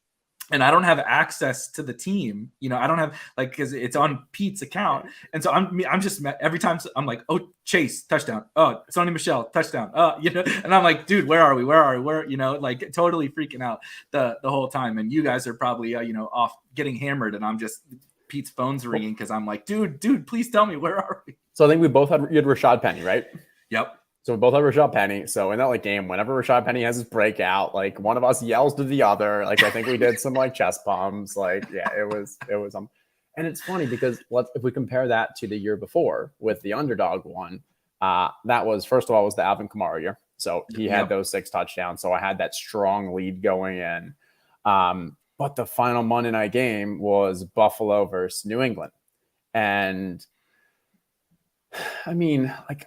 and I don't have access to the team. I don't have because it's on Pete's account. And so I'm just every time I'm like, oh, Chase touchdown. Oh, Sonny Michel touchdown. And I'm like, dude, where are we? Like totally freaking out the whole time. And you guys are probably, off getting hammered. And I'm just, Pete's phone's ringing because I'm like, dude, please tell me, where are we? So I think you had Rashad Penny, right? Yep. So we both had Rashad Penny. So in that game, whenever Rashad Penny has his breakout, like one of us yells to the other. Like I think we did some like chest pumps. Like yeah, it was and it's funny because if we compare that to the year before with the Underdog one, that was first of all was the Alvin Kamara year. So he had those 6 touchdowns. So I had that strong lead going in. But the final Monday night game was Buffalo versus New England. And I mean, like,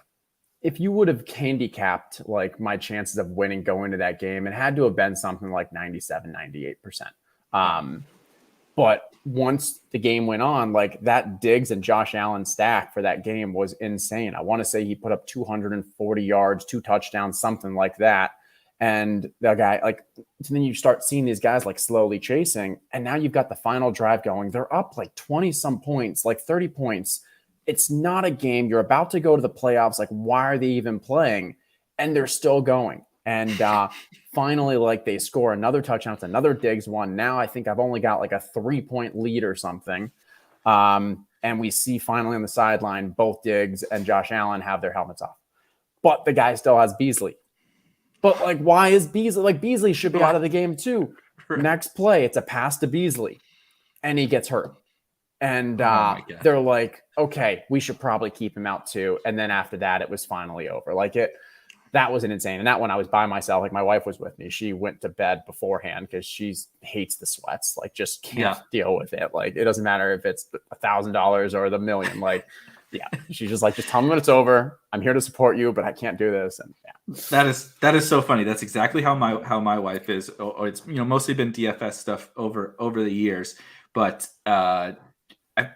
if you would have handicapped like my chances of winning going to that game, it had to have been something like 97, 98%. But once the game went on, like that Diggs and Josh Allen stack for that game was insane. I want to say he put up 240 yards, 2 touchdowns, something like that. And the guy, like, so then you start seeing these guys like slowly chasing, and now you've got the final drive going. They're up like 20 some points, like 30 points. It's not a game. You're about to go to the playoffs. Like, why are they even playing? And they're still going. And finally, like, they score another touchdown. It's another Diggs one. Now I think I've only got like a 3-point lead or something. And we see finally on the sideline, both Diggs and Josh Allen have their helmets off. But the guy still has Beasley. But, like, why is Beasley? Like, Beasley should be out of the game too. Right. Next play, it's a pass to Beasley, and he gets hurt. And they're like, okay, we should probably keep him out too. And then after that, it was finally over. Like, that was an insane. And that one I was by myself. Like, my wife was with me. She went to bed beforehand because she hates the sweats. Like, just can't deal with it. Like, it doesn't matter if it's $1,000 or the million. Like, yeah, she's just like, just tell me when it's over. I'm here to support you, but I can't do this. And that is so funny. That's exactly how my wife is. Or it's mostly been DFS stuff over the years. But I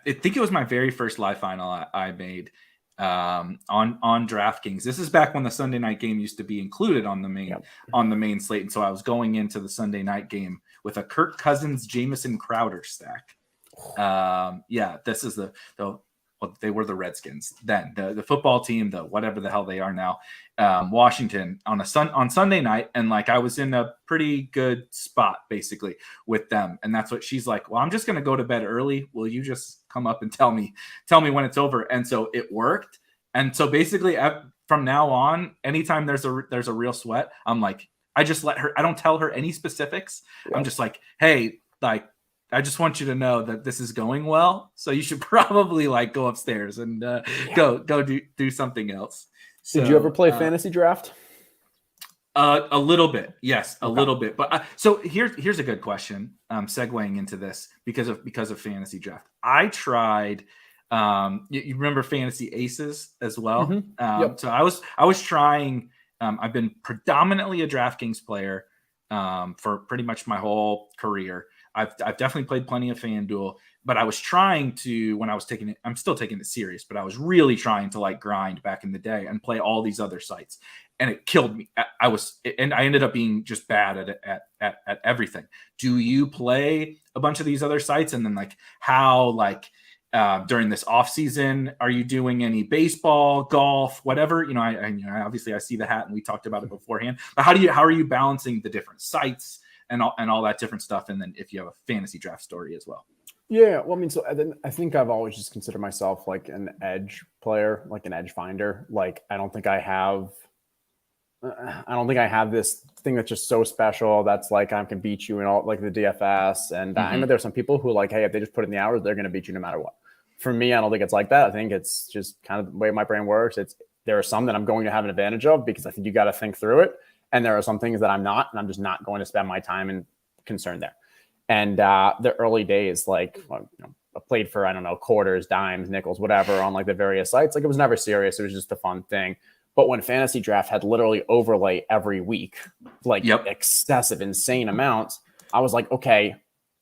think it was my very first live final I made on DraftKings. This is back when the Sunday night game used to be included on the main slate, and so I was going into the Sunday night game with a Kirk Cousins, Jamison Crowder stack. This is well, they were the Redskins then, the football team, the whatever the hell they are now, Washington on Sunday night. And like, I was in a pretty good spot basically with them. And that's what she's like, well, I'm just going to go to bed early. Will you just come up and tell me when it's over? And so it worked. And so basically from now on, anytime there's a real sweat, I'm like, I just let her, I don't tell her any specifics. Yeah. I'm just like, hey, like, I just want you to know that this is going well. So you should probably like go upstairs and go do something else. So, did you ever play fantasy draft? A little bit. Yes, a little bit. But so here's a good question. Segueing into this because of fantasy draft. I tried, you remember Fantasy Aces as well. Mm-hmm. So I was trying, I've been predominantly a DraftKings player for pretty much my whole career. I've definitely played plenty of FanDuel, but I was trying to, when I was taking it, I'm still taking it serious, but I was really trying to like grind back in the day and play all these other sites, and it killed me. I ended up being just bad at everything. Do you play a bunch of these other sites? And then like how, like, during this off season, are you doing any baseball, golf, whatever? I obviously I see the hat and we talked about it beforehand, but how are you balancing the different sites and all that different stuff? And then if you have a fantasy draft story as well. Yeah. Well, I mean, so I think I've always just considered myself like an edge player, like an edge finder. Like, I don't think I have this thing that's just so special. That's like, I can beat you in all like the DFS. And I know there's some people who like, hey, if they just put in the hours, they're going to beat you no matter what. For me, I don't think it's like that. I think it's just kind of the way my brain works. There are some that I'm going to have an advantage of because I think you got to think through it. And there are some things that I'm not, and I'm just not going to spend my time and concern there. And the early days, like, I played for, I don't know, quarters, dimes, nickels, whatever on like the various sites. Like, it was never serious. It was just a fun thing. But when fantasy draft had literally overlay every week, like excessive, insane amounts, I was like, okay,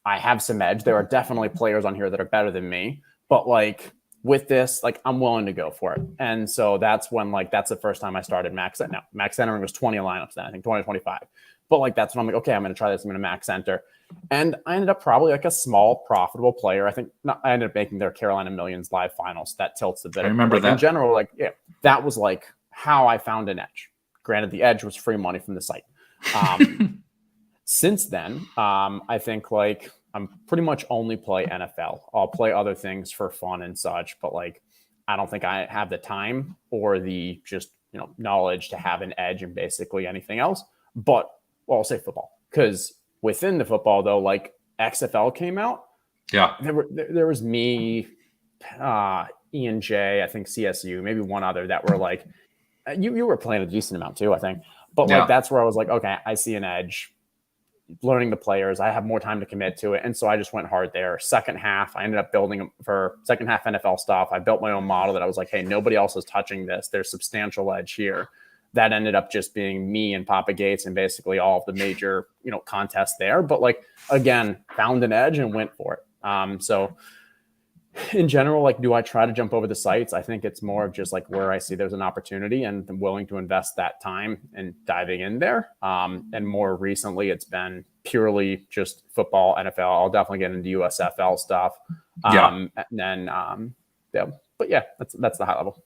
I have some edge. There are definitely players on here that are better than me. But like, with this, like, I'm willing to go for it. And so that's when, like, that's the first time I started max centering was 20 lineups then, I think 20, 25. But like, that's when I'm like, okay, I'm going to try this. I'm going to max center. And I ended up probably like a small profitable player. I ended up making their Carolina Millions live finals. That tilts a bit. I remember that. In general, like, yeah, that was like how I found an edge. Granted, the edge was free money from the site. Since then, I think like I'm pretty much only play NFL. I'll play other things for fun and such, but like, I don't think I have the time or the just, knowledge to have an edge in basically anything else. But I'll say football, because within the football though, like XFL came out. Yeah. There was me, Ian J, I think CSU, maybe one other that were like, you were playing a decent amount too, I think. But like, that's where I was like, okay, I see an edge. Learning the players, I have more time to commit to it. And so I just went hard there. Second half, I ended up building for second half NFL stuff. I built my own model that I was like, hey, nobody else is touching this. There's substantial edge here. That ended up just being me and Papa Gates and basically all of the major, contests there. But like, again, found an edge and went for it. So In general, like, do I try to jump over the sites? I think it's more of just like where I see there's an opportunity and I'm willing to invest that time and diving in there. And more recently, it's been purely just football, NFL. I'll definitely get into USFL stuff. Yeah. And then, yeah, but yeah, that's the high level.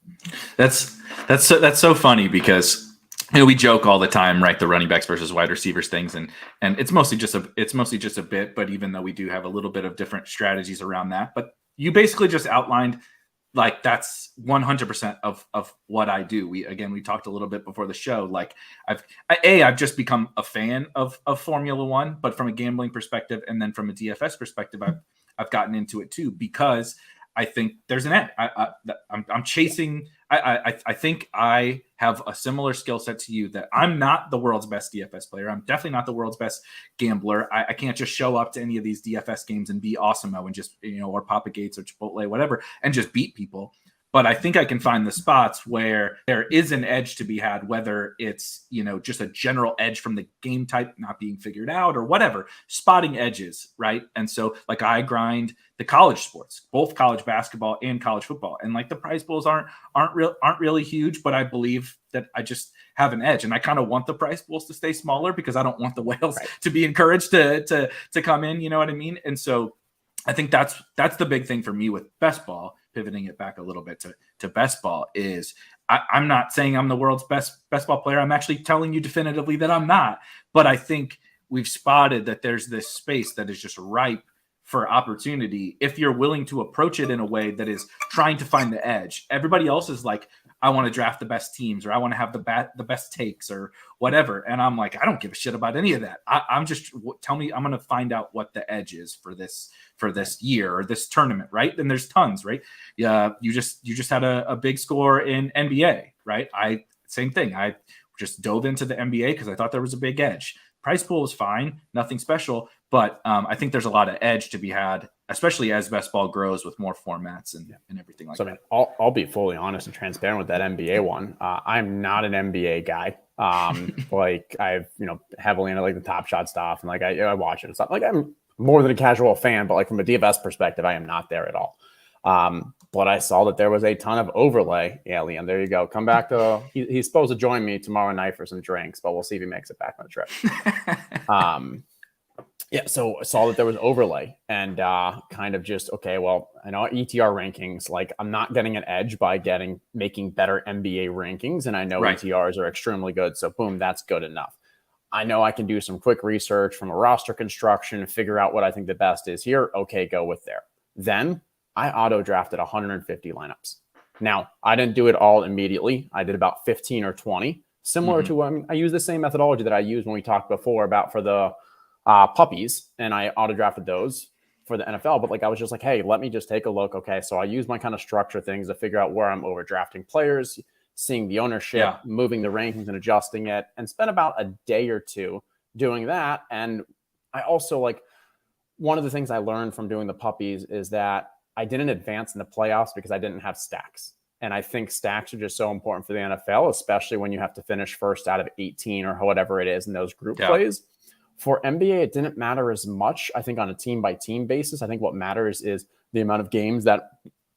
That's so funny because we joke all the time, right? The running backs versus wide receivers things, and it's mostly just a bit. But even though we do have a little bit of different strategies around that, but you basically just outlined like that's 100% of what I do. We talked a little bit before the show. Like I've just become a fan of Formula One, but from a gambling perspective, and then from a DFS perspective, I've gotten into it too because I think there's an edge. I'm chasing. I think I have a similar skill set to you that I'm not the world's best DFS player. I'm definitely not the world's best gambler. I can't just show up to any of these DFS games and be awesome and just, or Papa Gates or Chipotle, whatever, and just beat people. But I think I can find the spots where there is an edge to be had, whether it's, just a general edge from the game type not being figured out or whatever, spotting edges, right? And so like I grind the college sports, both college basketball and college football. And like the prize pools aren't really huge, but I believe that I just have an edge. And I kind of want the prize pools to stay smaller because I don't want the whales to be encouraged to come in, you know what I mean? And so I think that's the big thing for me with best ball, pivoting it back a little bit to best ball is I'm not saying I'm the world's best ball player. I'm actually telling you definitively that I'm not, but I think we've spotted that there's this space that is just ripe for opportunity if you're willing to approach it in a way that is trying to find the edge. Everybody else is like, I want to draft the best teams, or I want to have the best takes, or whatever. And I'm like, I don't give a shit about any of that. I'm just tell me. I'm going to find out what the edge is for this year or this tournament, right? And there's tons, right? Yeah, you just had a big score in NBA, right? Same thing. I just dove into the NBA because I thought there was a big edge. Price pool is fine, nothing special, but I think there's a lot of edge to be had, especially as best ball grows with more formats and everything like that. So, man, I'll be fully honest and transparent with that NBA one. I'm not an NBA guy. Like I've, heavily into like the Top Shot stuff, and like I watch it and stuff. Like I'm more than a casual fan, but like from a DFS perspective, I am not there at all. But I saw that there was a ton of overlay. Yeah, Liam, there you go. Come back to he's supposed to join me tomorrow night for some drinks, but we'll see if he makes it back on the trip. Yeah, so I saw that there was overlay and kind of just, okay, well, I know ETR rankings, like I'm not getting an edge by making better NBA rankings. And I know ETRs are extremely good. So boom, that's good enough. I know I can do some quick research from a roster construction and figure out what I think the best is here. Okay, go with there. Then I auto drafted 150 lineups. Now, I didn't do it all immediately. I did about 15 or 20, similar to, I use the same methodology that I used when we talked before about for the puppies, and I auto drafted those for the NFL. But like I was just like, hey, let me just take a look. Okay, so I use my kind of structure things to figure out where I'm overdrafting players, seeing the ownership, moving the rankings and adjusting it, and spent about a day or two doing that. And I also like one of the things I learned from doing the puppies is that I didn't advance in the playoffs because I didn't have stacks. And I think stacks are just so important for the NFL, especially when you have to finish first out of 18 or whatever it is in those group plays. For NBA, it didn't matter as much, I think, on a team-by-team basis. I think what matters is the amount of games that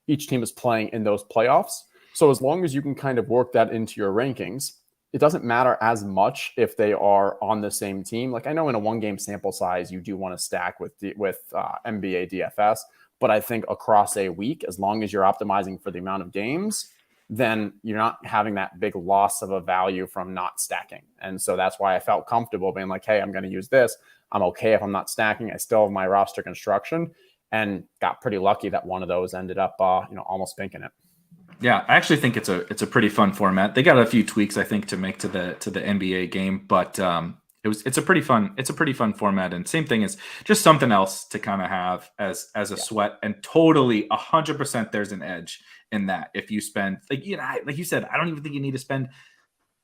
each team is playing in those playoffs. So as long as you can kind of work that into your rankings, it doesn't matter as much if they are on the same team. Like I know in a one-game sample size, you do want to stack with NBA DFS, but I think across a week, as long as you're optimizing for the amount of games, then you're not having that big loss of a value from not stacking. And so that's why I felt comfortable being like, hey, I'm going to use this. I'm okay if I'm not stacking. I still have my roster construction, and got pretty lucky that one of those ended up, almost pinking it. Yeah, I actually think it's a pretty fun format. They got a few tweaks, I think, to make to the NBA game, but it's a pretty fun format. And same thing is just something else to kind of have as a sweat. And totally 100% there's an edge in that if you spend like you said, I don't even think you need to spend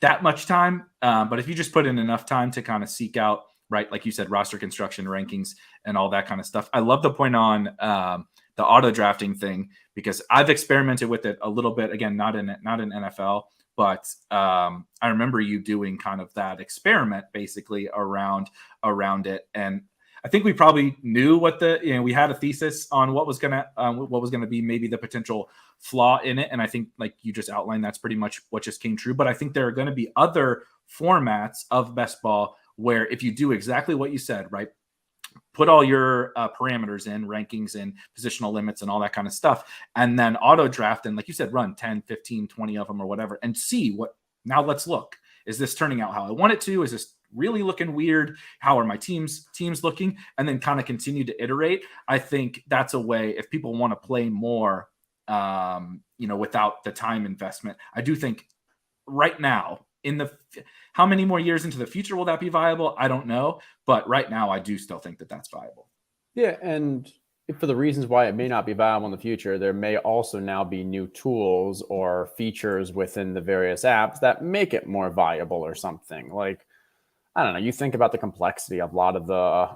that much time, but if you just put in enough time to kind of seek out, right, like you said, roster construction, rankings, and all that kind of stuff. I love the point on the auto drafting thing because I've experimented with it a little bit. Again, not in NFL, but I remember you doing kind of that experiment basically around it, and I think we probably knew what we had a thesis on what was gonna be maybe the potential flaw in it, and I think like you just outlined, that's pretty much what just came true. But I think there are going to be other formats of best ball where if you do exactly what you said, right, put all your parameters in, rankings in, positional limits and all that kind of stuff, and then auto draft, and like you said, run 10, 15, 20 of them or whatever, and see what, now let's look. Is this turning out how I want it to? Is this really looking weird? How are my teams looking? And then kind of continue to iterate. I think that's a way, if people want to play more, without the time investment. I do think right now, how many more years into the future will that be viable? I don't know. But right now, I do still think that that's viable. Yeah. And for the reasons why it may not be viable in the future, there may also now be new tools or features within the various apps that make it more viable or something. Like, I don't know, you think about the complexity of a lot of the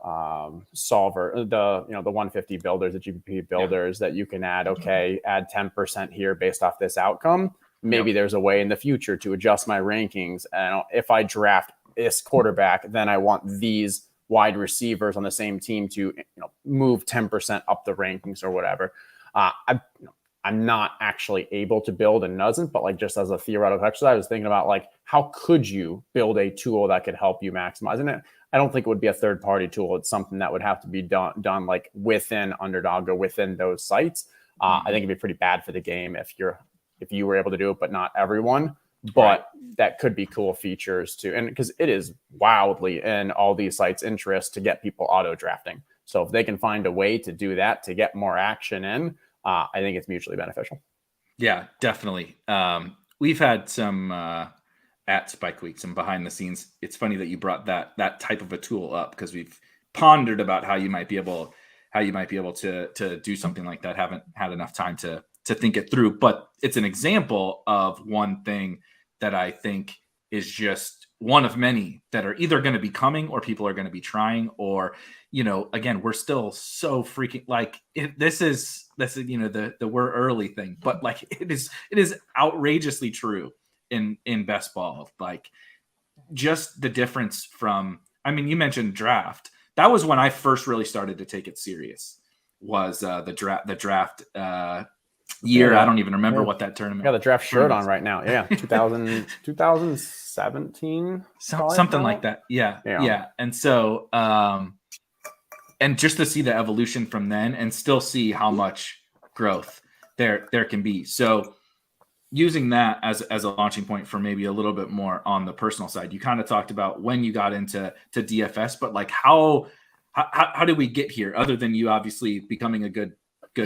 the 150 builders, the GPP builders that you can add, add 10% here based off this outcome. Maybe there's a way in the future to adjust my rankings. And if I draft this quarterback, then I want these wide receivers on the same team to move 10% up the rankings or whatever. I'm not actually able to build and doesn't, but like just as a theoretical exercise, I was thinking about like, how could you build a tool that could help you maximize it? I don't think it would be a third party tool. It's something that would have to be done like within Underdog or within those sites. I think it'd be pretty bad for the game if you were able to do it, but not everyone. But that could be cool features too. And because it is wildly in all these sites' interest to get people auto drafting. So if they can find a way to do that to get more action in, I think it's mutually beneficial. Yeah, definitely. We've had some at Spike Week, some behind the scenes. It's funny that you brought that type of a tool up, because we've pondered about how you might be able to do something like that. Haven't had enough time to think it through, but it's an example of one thing that I think is just one of many that are either going to be coming or people are going to be trying, or, again, we're still so freaking like this is the we're early thing, but like it is outrageously true in best ball. Like just the difference from, you mentioned draft. That was when I first really started to take it serious, was the draft year. I don't even remember what that tournament. I got the draft shirt on right now. Yeah. 2017. Something like that. Yeah. And so, and just to see the evolution from then and still see how much growth there can be. So using that as a launching point for maybe a little bit more on the personal side, you kind of talked about when you got into DFS, but like how did we get here, other than you obviously becoming a good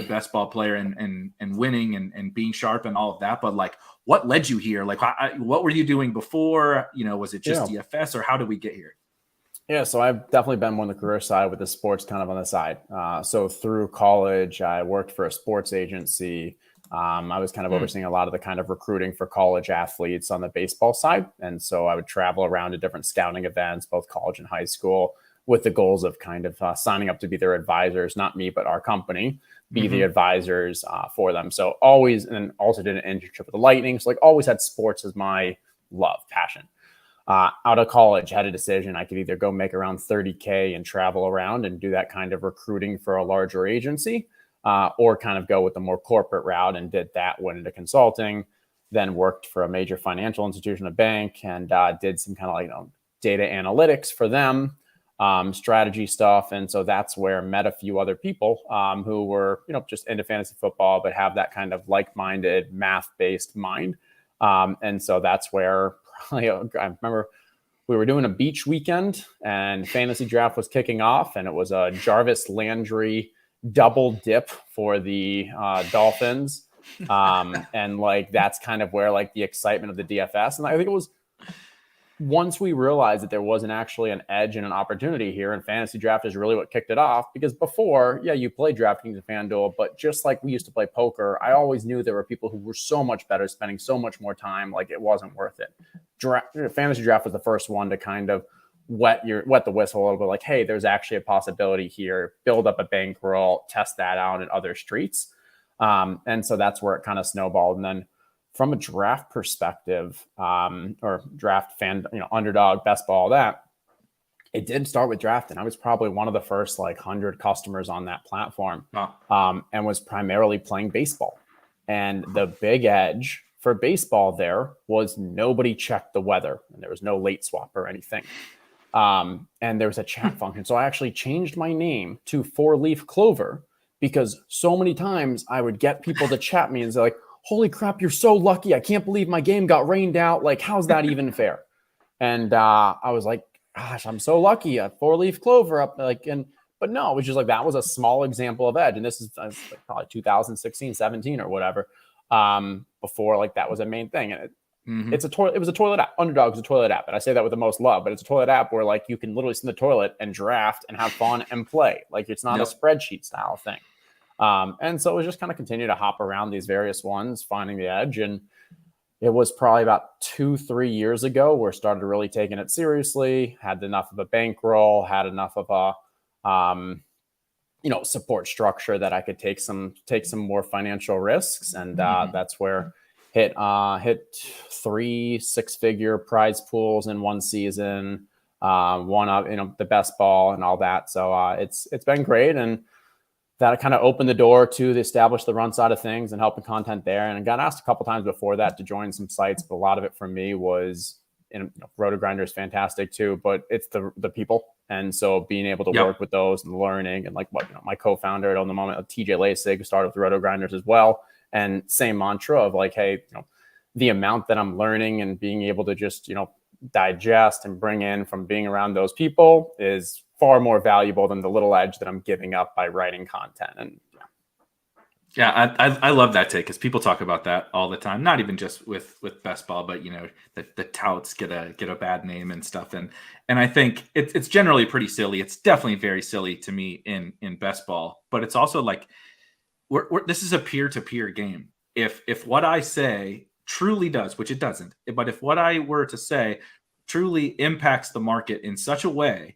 best ball player and winning and being sharp and all of that, but like what led you here? Like what were you doing before? Was it just DFS, or how did we get here? Yeah, so I've definitely been more on the career side with the sports kind of on the side. So through college, I worked for a sports agency. I was kind of overseeing a lot of the kind of recruiting for college athletes on the baseball side. And so I would travel around to different scouting events, both college and high school, with the goals of kind of signing up to be their advisors, not me, but our company, be the advisors for them. So always, and also did an internship with the Lightning. So like always had sports as my love, passion. Out of college, had a decision. I could either go make around $30K and travel around and do that kind of recruiting for a larger agency, or kind of go with the more corporate route, and did that, went into consulting, then worked for a major financial institution, a bank, and did some kind of like data analytics for them, strategy stuff. And so that's where I met a few other people who were, just into fantasy football, but have that kind of like-minded math-based mind. And so that's where I remember we were doing a beach weekend and fantasy draft was kicking off, and it was a Jarvis Landry double dip for the Dolphins. And like, that's kind of where like the excitement of the DFS. And I think it was once we realized that there wasn't actually an edge and an opportunity here, and fantasy draft is really what kicked it off. Because before, you play DraftKings and FanDuel, but just like we used to play poker, I always knew there were people who were so much better, spending so much more time, like it wasn't worth it. Fantasy draft was the first one to kind of wet the whistle a little bit, like, hey, there's actually a possibility here, build up a bankroll, test that out in other streets. And so that's where it kind of snowballed. And then from a draft perspective, or draft fan, Underdog, best ball, that It did start with drafting. I was probably one of the first like 100 customers on that platform, Oh, and was primarily playing baseball. And the big edge for baseball there was nobody checked the weather, and there was no late swap or anything. And there was a chat function. So I actually changed my name to Four Leaf Clover because so many times I would get people to chat me and say like, holy crap, you're so lucky. I can't believe my game got rained out. Like, how's that even fair? And I was like, gosh, I'm so lucky. A four-leaf clover up like, and but no, it was just like that was a small example of edge. And this is like probably 2016, 17 or whatever. Before like that was a main thing. And it's a toilet. It was a toilet app. Underdog is a toilet app, and I say that with the most love. But it's a toilet app where like you can literally sit in the toilet and draft and have fun and play. Like it's not a spreadsheet style thing. And so it was just kind of continue to hop around these various ones, finding the edge. And it was probably about 2-3 years ago where I started really taking it seriously. Had enough of a bankroll, had enough of a support structure that I could take some more financial risks, and that's where hit 3 6-figure prize pools in one season, won up the best ball and all that. So it's been great, and that kind of opened the door to establish the run side of things and helping content there. And I got asked a couple times before that to join some sites, but a lot of it for me was RotoGrinder is fantastic too, but it's the people. And so being able to work with those and learning, and like what my co-founder at the moment, TJ Lasig, started with RotoGrinders as well. And same mantra of like, hey, the amount that I'm learning and being able to just, digest and bring in from being around those people is far more valuable than the little edge that I'm giving up by writing content. And I love that take because people talk about that all the time. Not even just with best ball, but the touts get a bad name and stuff. And I think it's generally pretty silly. It's definitely very silly to me in best ball, but it's also like this is a peer-to-peer game. If what I say truly does, which it doesn't, but if what I were to say truly impacts the market in such a way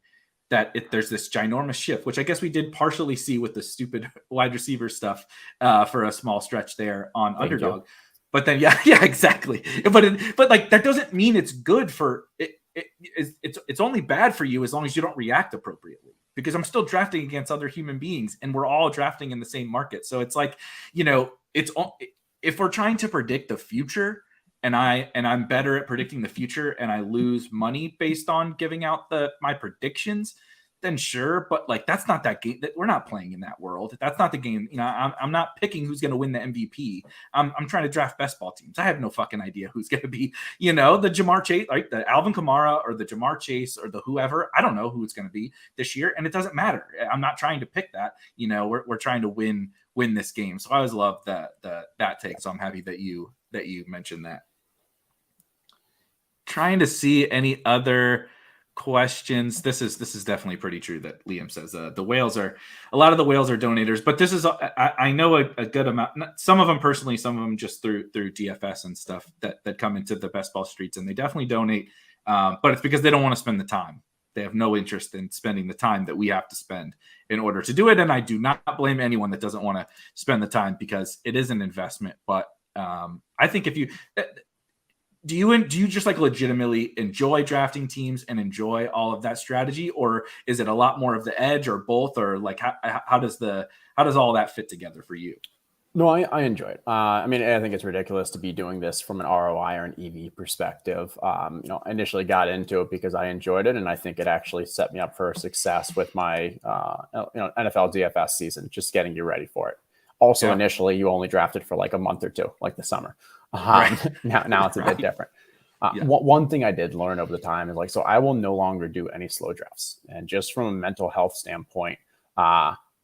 that there's this ginormous shift, which I guess we did partially see with the stupid wide receiver stuff for a small stretch there on Underdog. But then, yeah, exactly. But like that doesn't mean it's good for it. It's only bad for you as long as you don't react appropriately. Because I'm still drafting against other human beings, and we're all drafting in the same market. So it's like, it's if we're trying to predict the future, and I'm better at predicting the future, and I lose money based on giving out my predictions, then sure. But like that's not that game. That we're not playing in that world. That's not the game. I'm not picking who's going to win the MVP. I'm trying to draft best ball teams. I have no fucking idea who's going to be, the Jamar Chase, like the Alvin Kamara or the Jamar Chase or the whoever. I don't know who it's going to be this year, and it doesn't matter. I'm not trying to pick that. We're trying to win this game. So I always love that take. So I'm happy that you mentioned that. Trying to see any other questions. This is definitely pretty true that Liam says a lot of the whales are donators, but this is I know a good amount, some of them personally, some of them just through DFS and stuff that come into the best ball streets, and they definitely donate, but it's because they don't want to spend the time. They have no interest in spending the time that we have to spend in order to do it, and I do not blame anyone that doesn't want to spend the time because it is an investment. But I think if you do you just like legitimately enjoy drafting teams and enjoy all of that strategy, or is it a lot more of the edge, or both, or like how does all that fit together for you? No, I enjoy it. I mean, I think it's ridiculous to be doing this from an ROI or an EV perspective. I initially got into it because I enjoyed it, and I think it actually set me up for success with my NFL DFS season, just getting you ready for it. Also, initially, you only drafted for like a month or two, like the summer. Now it's a bit different. One thing I did learn over the time is so I will no longer do any slow drafts. And just from a mental health standpoint,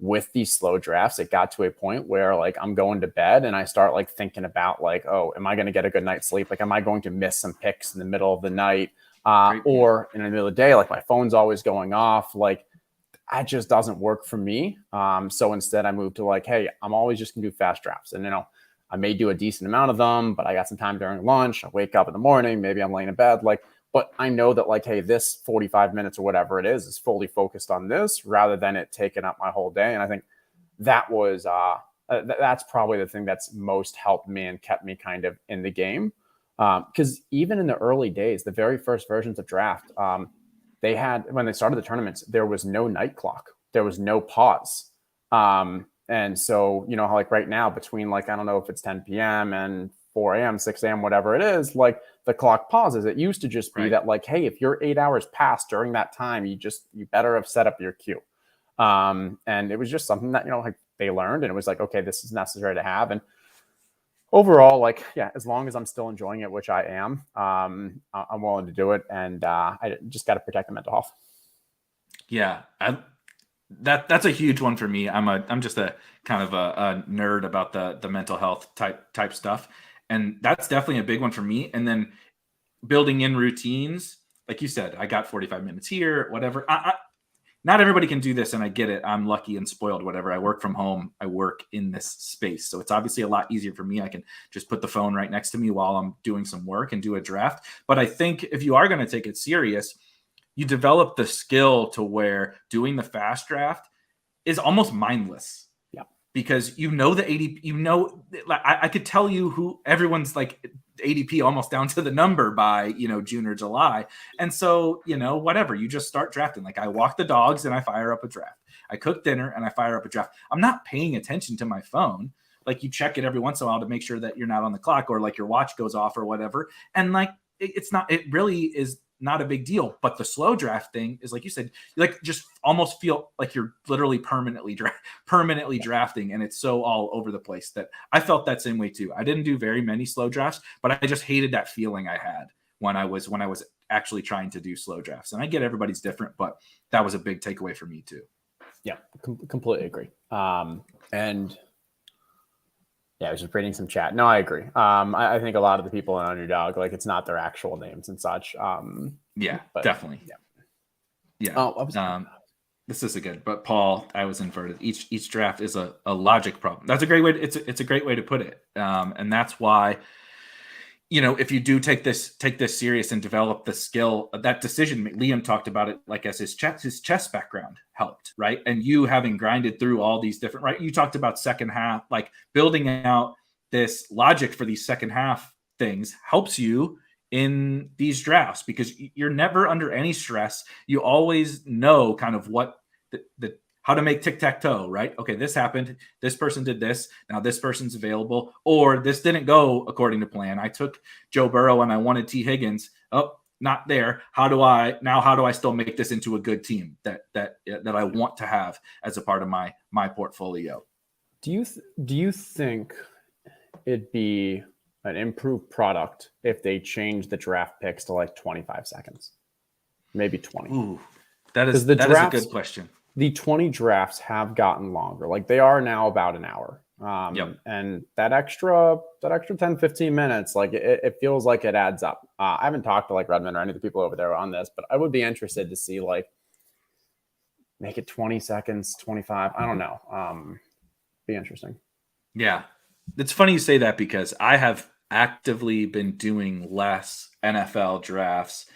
with these slow drafts, it got to a point where I'm going to bed and I start thinking about oh, am I going to get a good night's sleep? Am I going to miss some picks in the middle of the night? Or in the middle of the day, my phone's always going off. That just doesn't work for me. So instead I moved to hey, I'm always just gonna do fast drafts. And I may do a decent amount of them, but I got some time during lunch. I wake up in the morning, maybe I'm laying in bed, but I know that hey, this 45 minutes or whatever it is fully focused on this rather than it taking up my whole day. And I think that was, that's probably the thing that's most helped me and kept me kind of in the game. Because even in the early days, the very first versions of draft, they had, when they started the tournaments, there was no night clock. There was no pause. And so, you know, how like right now between like, I don't know if it's 10 p.m. and 4 a.m., 6 a.m., whatever it is, like the clock pauses. It used to just be that like, hey, if you're 8 hours past during that time, you better have set up your queue. And it was just something that, you know, like they learned, and it was like, okay, this is necessary to have. And overall, like, yeah, as long as I'm still enjoying it, which I am, I'm willing to do it. And I just got to protect the mental health. Yeah. That's a huge one for me. I'm just a kind of a nerd about the mental health type stuff. And that's definitely a big one for me. And then building in routines, like you said, I got 45 minutes here, whatever. Not everybody can do this, and I get it. I'm lucky and spoiled, whatever. I work from home. I work in this space. So it's obviously a lot easier for me. I can just put the phone right next to me while I'm doing some work and do a draft. But I think if you are going to take it serious, you develop the skill to where doing the fast draft is almost mindless. Yeah. Because you know the ADP, you know, I could tell you who everyone's like ADP almost down to the number by, you know, June or July. And so, you know, whatever, you just start drafting. Like I walk the dogs and I fire up a draft. I cook dinner and I fire up a draft. I'm not paying attention to my phone. Like you check it every once in a while to make sure that you're not on the clock or like your watch goes off or whatever. And like, it really is not a big deal. But the slow draft thing is, like you said, you like just almost feel like you're literally permanently drafting, and it's so all over the place that I felt that same way too. I didn't do very many slow drafts, but I just hated that feeling I had when I was actually trying to do slow drafts. And I get everybody's different, but that was a big takeaway for me too. Yeah, completely agree. And yeah, I was just reading some chat. No, I agree. I think a lot of the people in Underdog, like it's not their actual names and such. Yeah, but, definitely. Yeah. Oh, this is a good, but Paul, I was inverted. Each draft is a logic problem. That's a great way. It's a great way to put it. And that's why, you know, if you do take this serious and develop the skill, that decision, Liam talked about it, like as his chess background helped, right? And you having grinded through all these different, right? You talked about second half, like building out this logic for these second half things helps you in these drafts because you're never under any stress. You always know kind of what the how to make tic-tac-toe, right? Okay, this happened. This person did this. Now this person's available. Or this didn't go according to plan. I took Joe Burrow and I wanted T. Higgins. Oh, not there. How do I still make this into a good team that I want to have as a part of my portfolio? Do you think it'd be an improved product if they change the draft picks to like 25 seconds, maybe 20? Ooh, that is a good question. The 20 drafts have gotten longer. Like they are now about an hour. And that extra 10, 15 minutes, like it feels like it adds up. I haven't talked to like Redmond or any of the people over there on this, but I would be interested to see like make it 20 seconds, 25. I don't know. Be interesting. Yeah. It's funny you say that because I have actively been doing less NFL drafts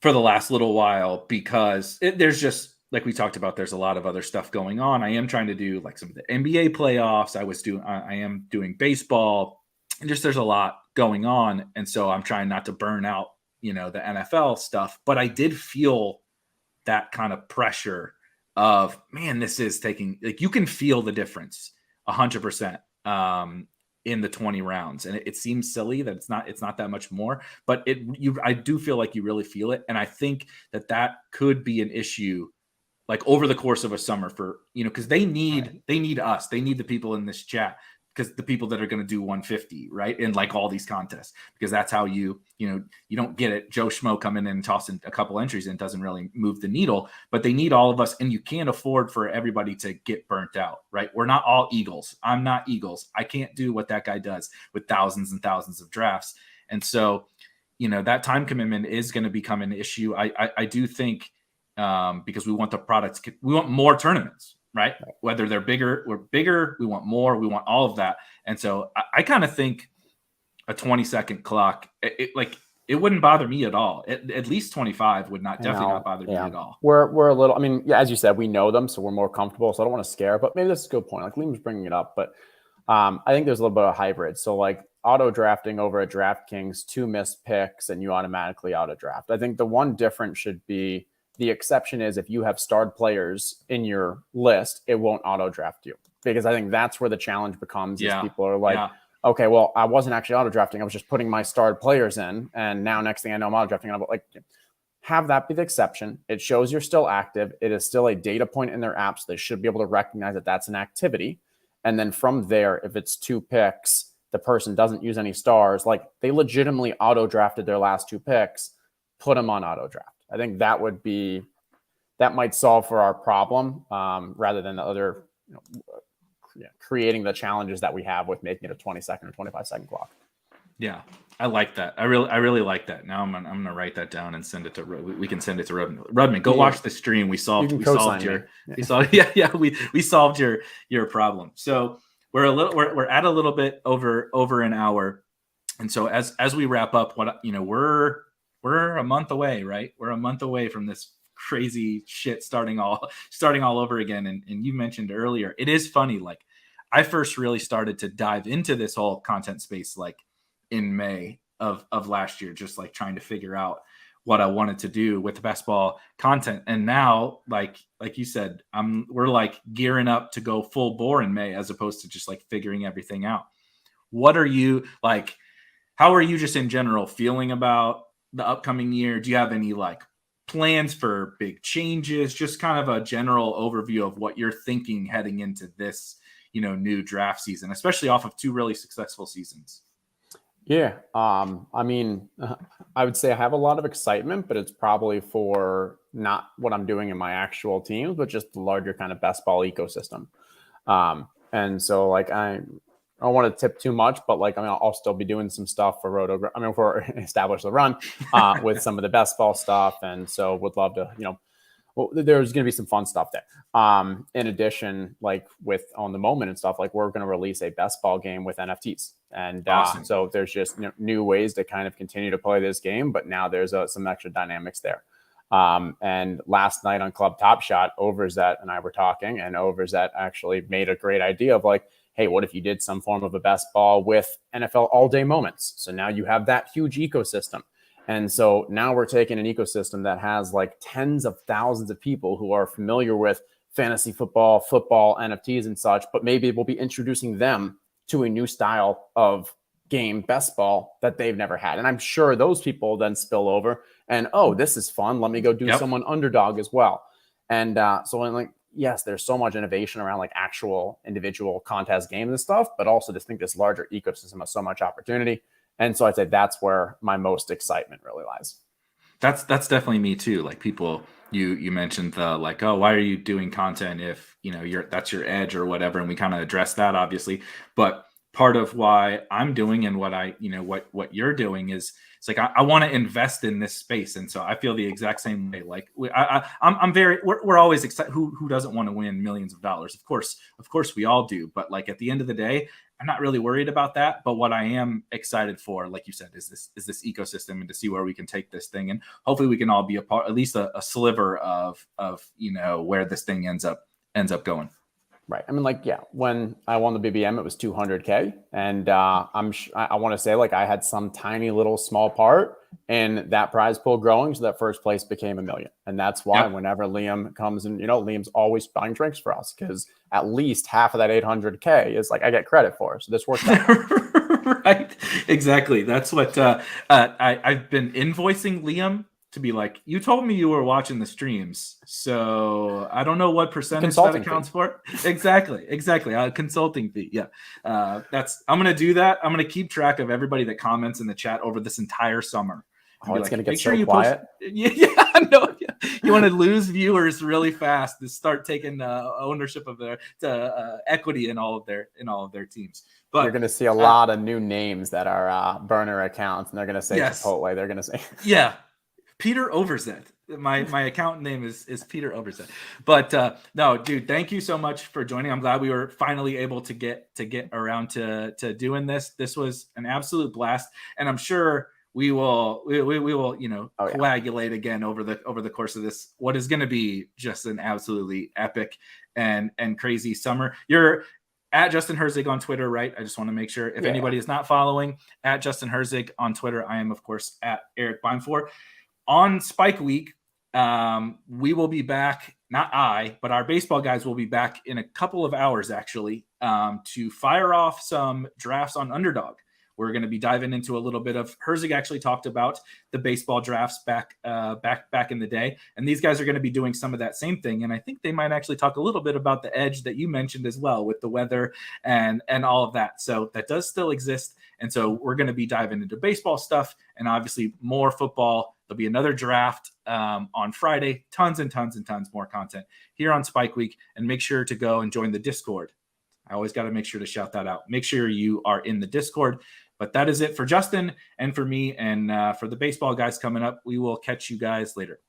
for the last little while because there's just, like we talked about, there's a lot of other stuff going on. I am trying to do like some of the NBA playoffs. I am doing baseball, and just there's a lot going on. And so I'm trying not to burn out, you know, the NFL stuff. But I did feel that kind of pressure of, man, this is taking, like, you can feel the difference 100% in the 20 rounds. And it seems silly that it's not that much more, but I do feel like you really feel it. And I think that could be an issue like over the course of a summer for, you know, because they need us. They need the people in this chat, because the people that are going to do 150, right? In like all these contests, because that's how you don't get it. Joe Schmo coming in and tossing a couple entries in doesn't really move the needle, but they need all of us. And you can't afford for everybody to get burnt out, right? We're not all Eagles. I'm not Eagles. I can't do what that guy does with thousands and thousands of drafts. And so, you know, that time commitment is going to become an issue. I do think, because we want the products, we want more tournaments, right? Whether they're bigger, we want more, we want all of that. And so I kind of think a 20-second clock, it wouldn't bother me at all. At least 25 would definitely not bother me at all. We're a little, I mean, yeah, as you said, we know them, so we're more comfortable. So I don't want to scare, but maybe that's a good point. Like Liam was bringing it up, but I think there's a little bit of hybrid. So like auto drafting over a DraftKings, 2 missed picks, and you automatically auto draft. I think the one difference should be the exception is if you have starred players in your list, it won't auto draft you. Because I think that's where the challenge becomes is people are like, okay, well, I wasn't actually auto drafting. I was just putting my starred players in. And now next thing I know, I'm auto drafting. And I'm like, have that be the exception. It shows you're still active. It is still a data point in their apps. They should be able to recognize that that's an activity. And then from there, if it's 2 picks, the person doesn't use any stars, like they legitimately auto drafted their last 2 picks, put them on auto draft. I think that might solve for our problem rather than the other, creating the challenges that we have with making it a 20-second or 25-second clock. Yeah, I like that. I really like that. Now I'm gonna write that down and send it to. We can send it to Rudman. Rudman, go watch the stream. We solved your problem. So we're at a little bit over an hour, and so as we wrap up, we're a month away, right? We're a month away from this crazy shit starting all over again. And you mentioned earlier, it is funny. Like I first really started to dive into this whole content space like in May of last year, just like trying to figure out what I wanted to do with the best ball content. And now, like you said, we're like gearing up to go full bore in May, as opposed to just like figuring everything out. What are you like? How are you just in general feeling about the upcoming year? Do you have any like plans for big changes? Just kind of a general overview of what you're thinking heading into this, new draft season, especially off of 2 really successful seasons. Yeah. I mean, I would say I have a lot of excitement, but it's probably for not what I'm doing in my actual teams, but just the larger kind of best ball ecosystem. And so like, I don't want to tip too much, but like, I mean, I'll still be doing some stuff for for Establish the Run with some of the best ball stuff. And so would love to, there's going to be some fun stuff there. In addition, like with On the Moment and stuff, like we're going to release a best ball game with NFTs. And awesome. So there's just new ways to kind of continue to play this game, but now there's some extra dynamics there. And last night on Club Top Shot, Overzet and I were talking, and Overzet actually made a great idea of like, hey, what if you did some form of a best ball with NFL all day moments? So now you have that huge ecosystem. And so now we're taking an ecosystem that has like tens of thousands of people who are familiar with fantasy football, NFTs and such, but maybe we'll be introducing them to a new style of game, best ball, that they've never had. And I'm sure those people then spill over and, oh, this is fun. Let me go do someone Underdog as well. And so I'm like, yes, there's so much innovation around like actual individual contest games and stuff, but also just think this larger ecosystem has so much opportunity. And so I'd say that's where my most excitement really lies. That's definitely me too. Like people, you mentioned the like, oh, why are you doing content if that's your edge or whatever, and we kind of addressed that obviously. But part of why I'm doing and what I what you're doing is it's like I want to invest in this space, and so I feel the exact same way. Like we're always excited. Who doesn't want to win millions of dollars? Of course we all do. But like at the end of the day, I'm not really worried about that. But what I am excited for, like you said, is this ecosystem and to see where we can take this thing, and hopefully we can all be a part, at least a sliver of where this thing ends up going. Right. I mean, like, yeah, when I won the BBM, it was 200K. And I want to say like I had some tiny little small part in that prize pool growing. So that first place became $1 million. And that's why whenever Liam comes in, Liam's always buying drinks for us because at least half of that 800K is like I get credit for. So this works out. Right. Exactly. That's what I've been invoicing Liam to be like, you told me you were watching the streams, so I don't know what percentage that accounts for. Exactly. Consulting fee. Yeah. I'm going to do that. I'm going to keep track of everybody that comments in the chat over this entire summer. Oh, it's going to get so quiet. No. You want to lose viewers really fast to start taking ownership of their equity in all of their teams. But you're going to see a lot of new names that are burner accounts, and they're going to say Chipotle. They're going to say Peter Overzet. My account name is Peter Overzet. But no, dude, thank you so much for joining. I'm glad we were finally able to get around to doing this. This was an absolute blast, and I'm sure we will coagulate again over the course of this, what is going to be just an absolutely epic and crazy summer. at Justin Herzig on Twitter, right? I just want to make sure if anybody is not following, at Justin Herzig on Twitter. I am, of course, at Eric Beinfor. On Spike Week, we will be back, not I, but our baseball guys will be back in a couple of hours, actually, to fire off some drafts on Underdog. We're going to be diving into a little bit of Herzig actually talked about the baseball drafts back in the day. And these guys are going to be doing some of that same thing. And I think they might actually talk a little bit about the edge that you mentioned as well with the weather and all of that. So that does still exist. And so we're going to be diving into baseball stuff and obviously more football. There'll be another draft on Friday, tons and tons and tons more content here on Spike Week. And make sure to go and join the Discord. I always got to make sure to shout that out. Make sure you are in the Discord. But that is it for Justin and for me and for the baseball guys coming up. We will catch you guys later.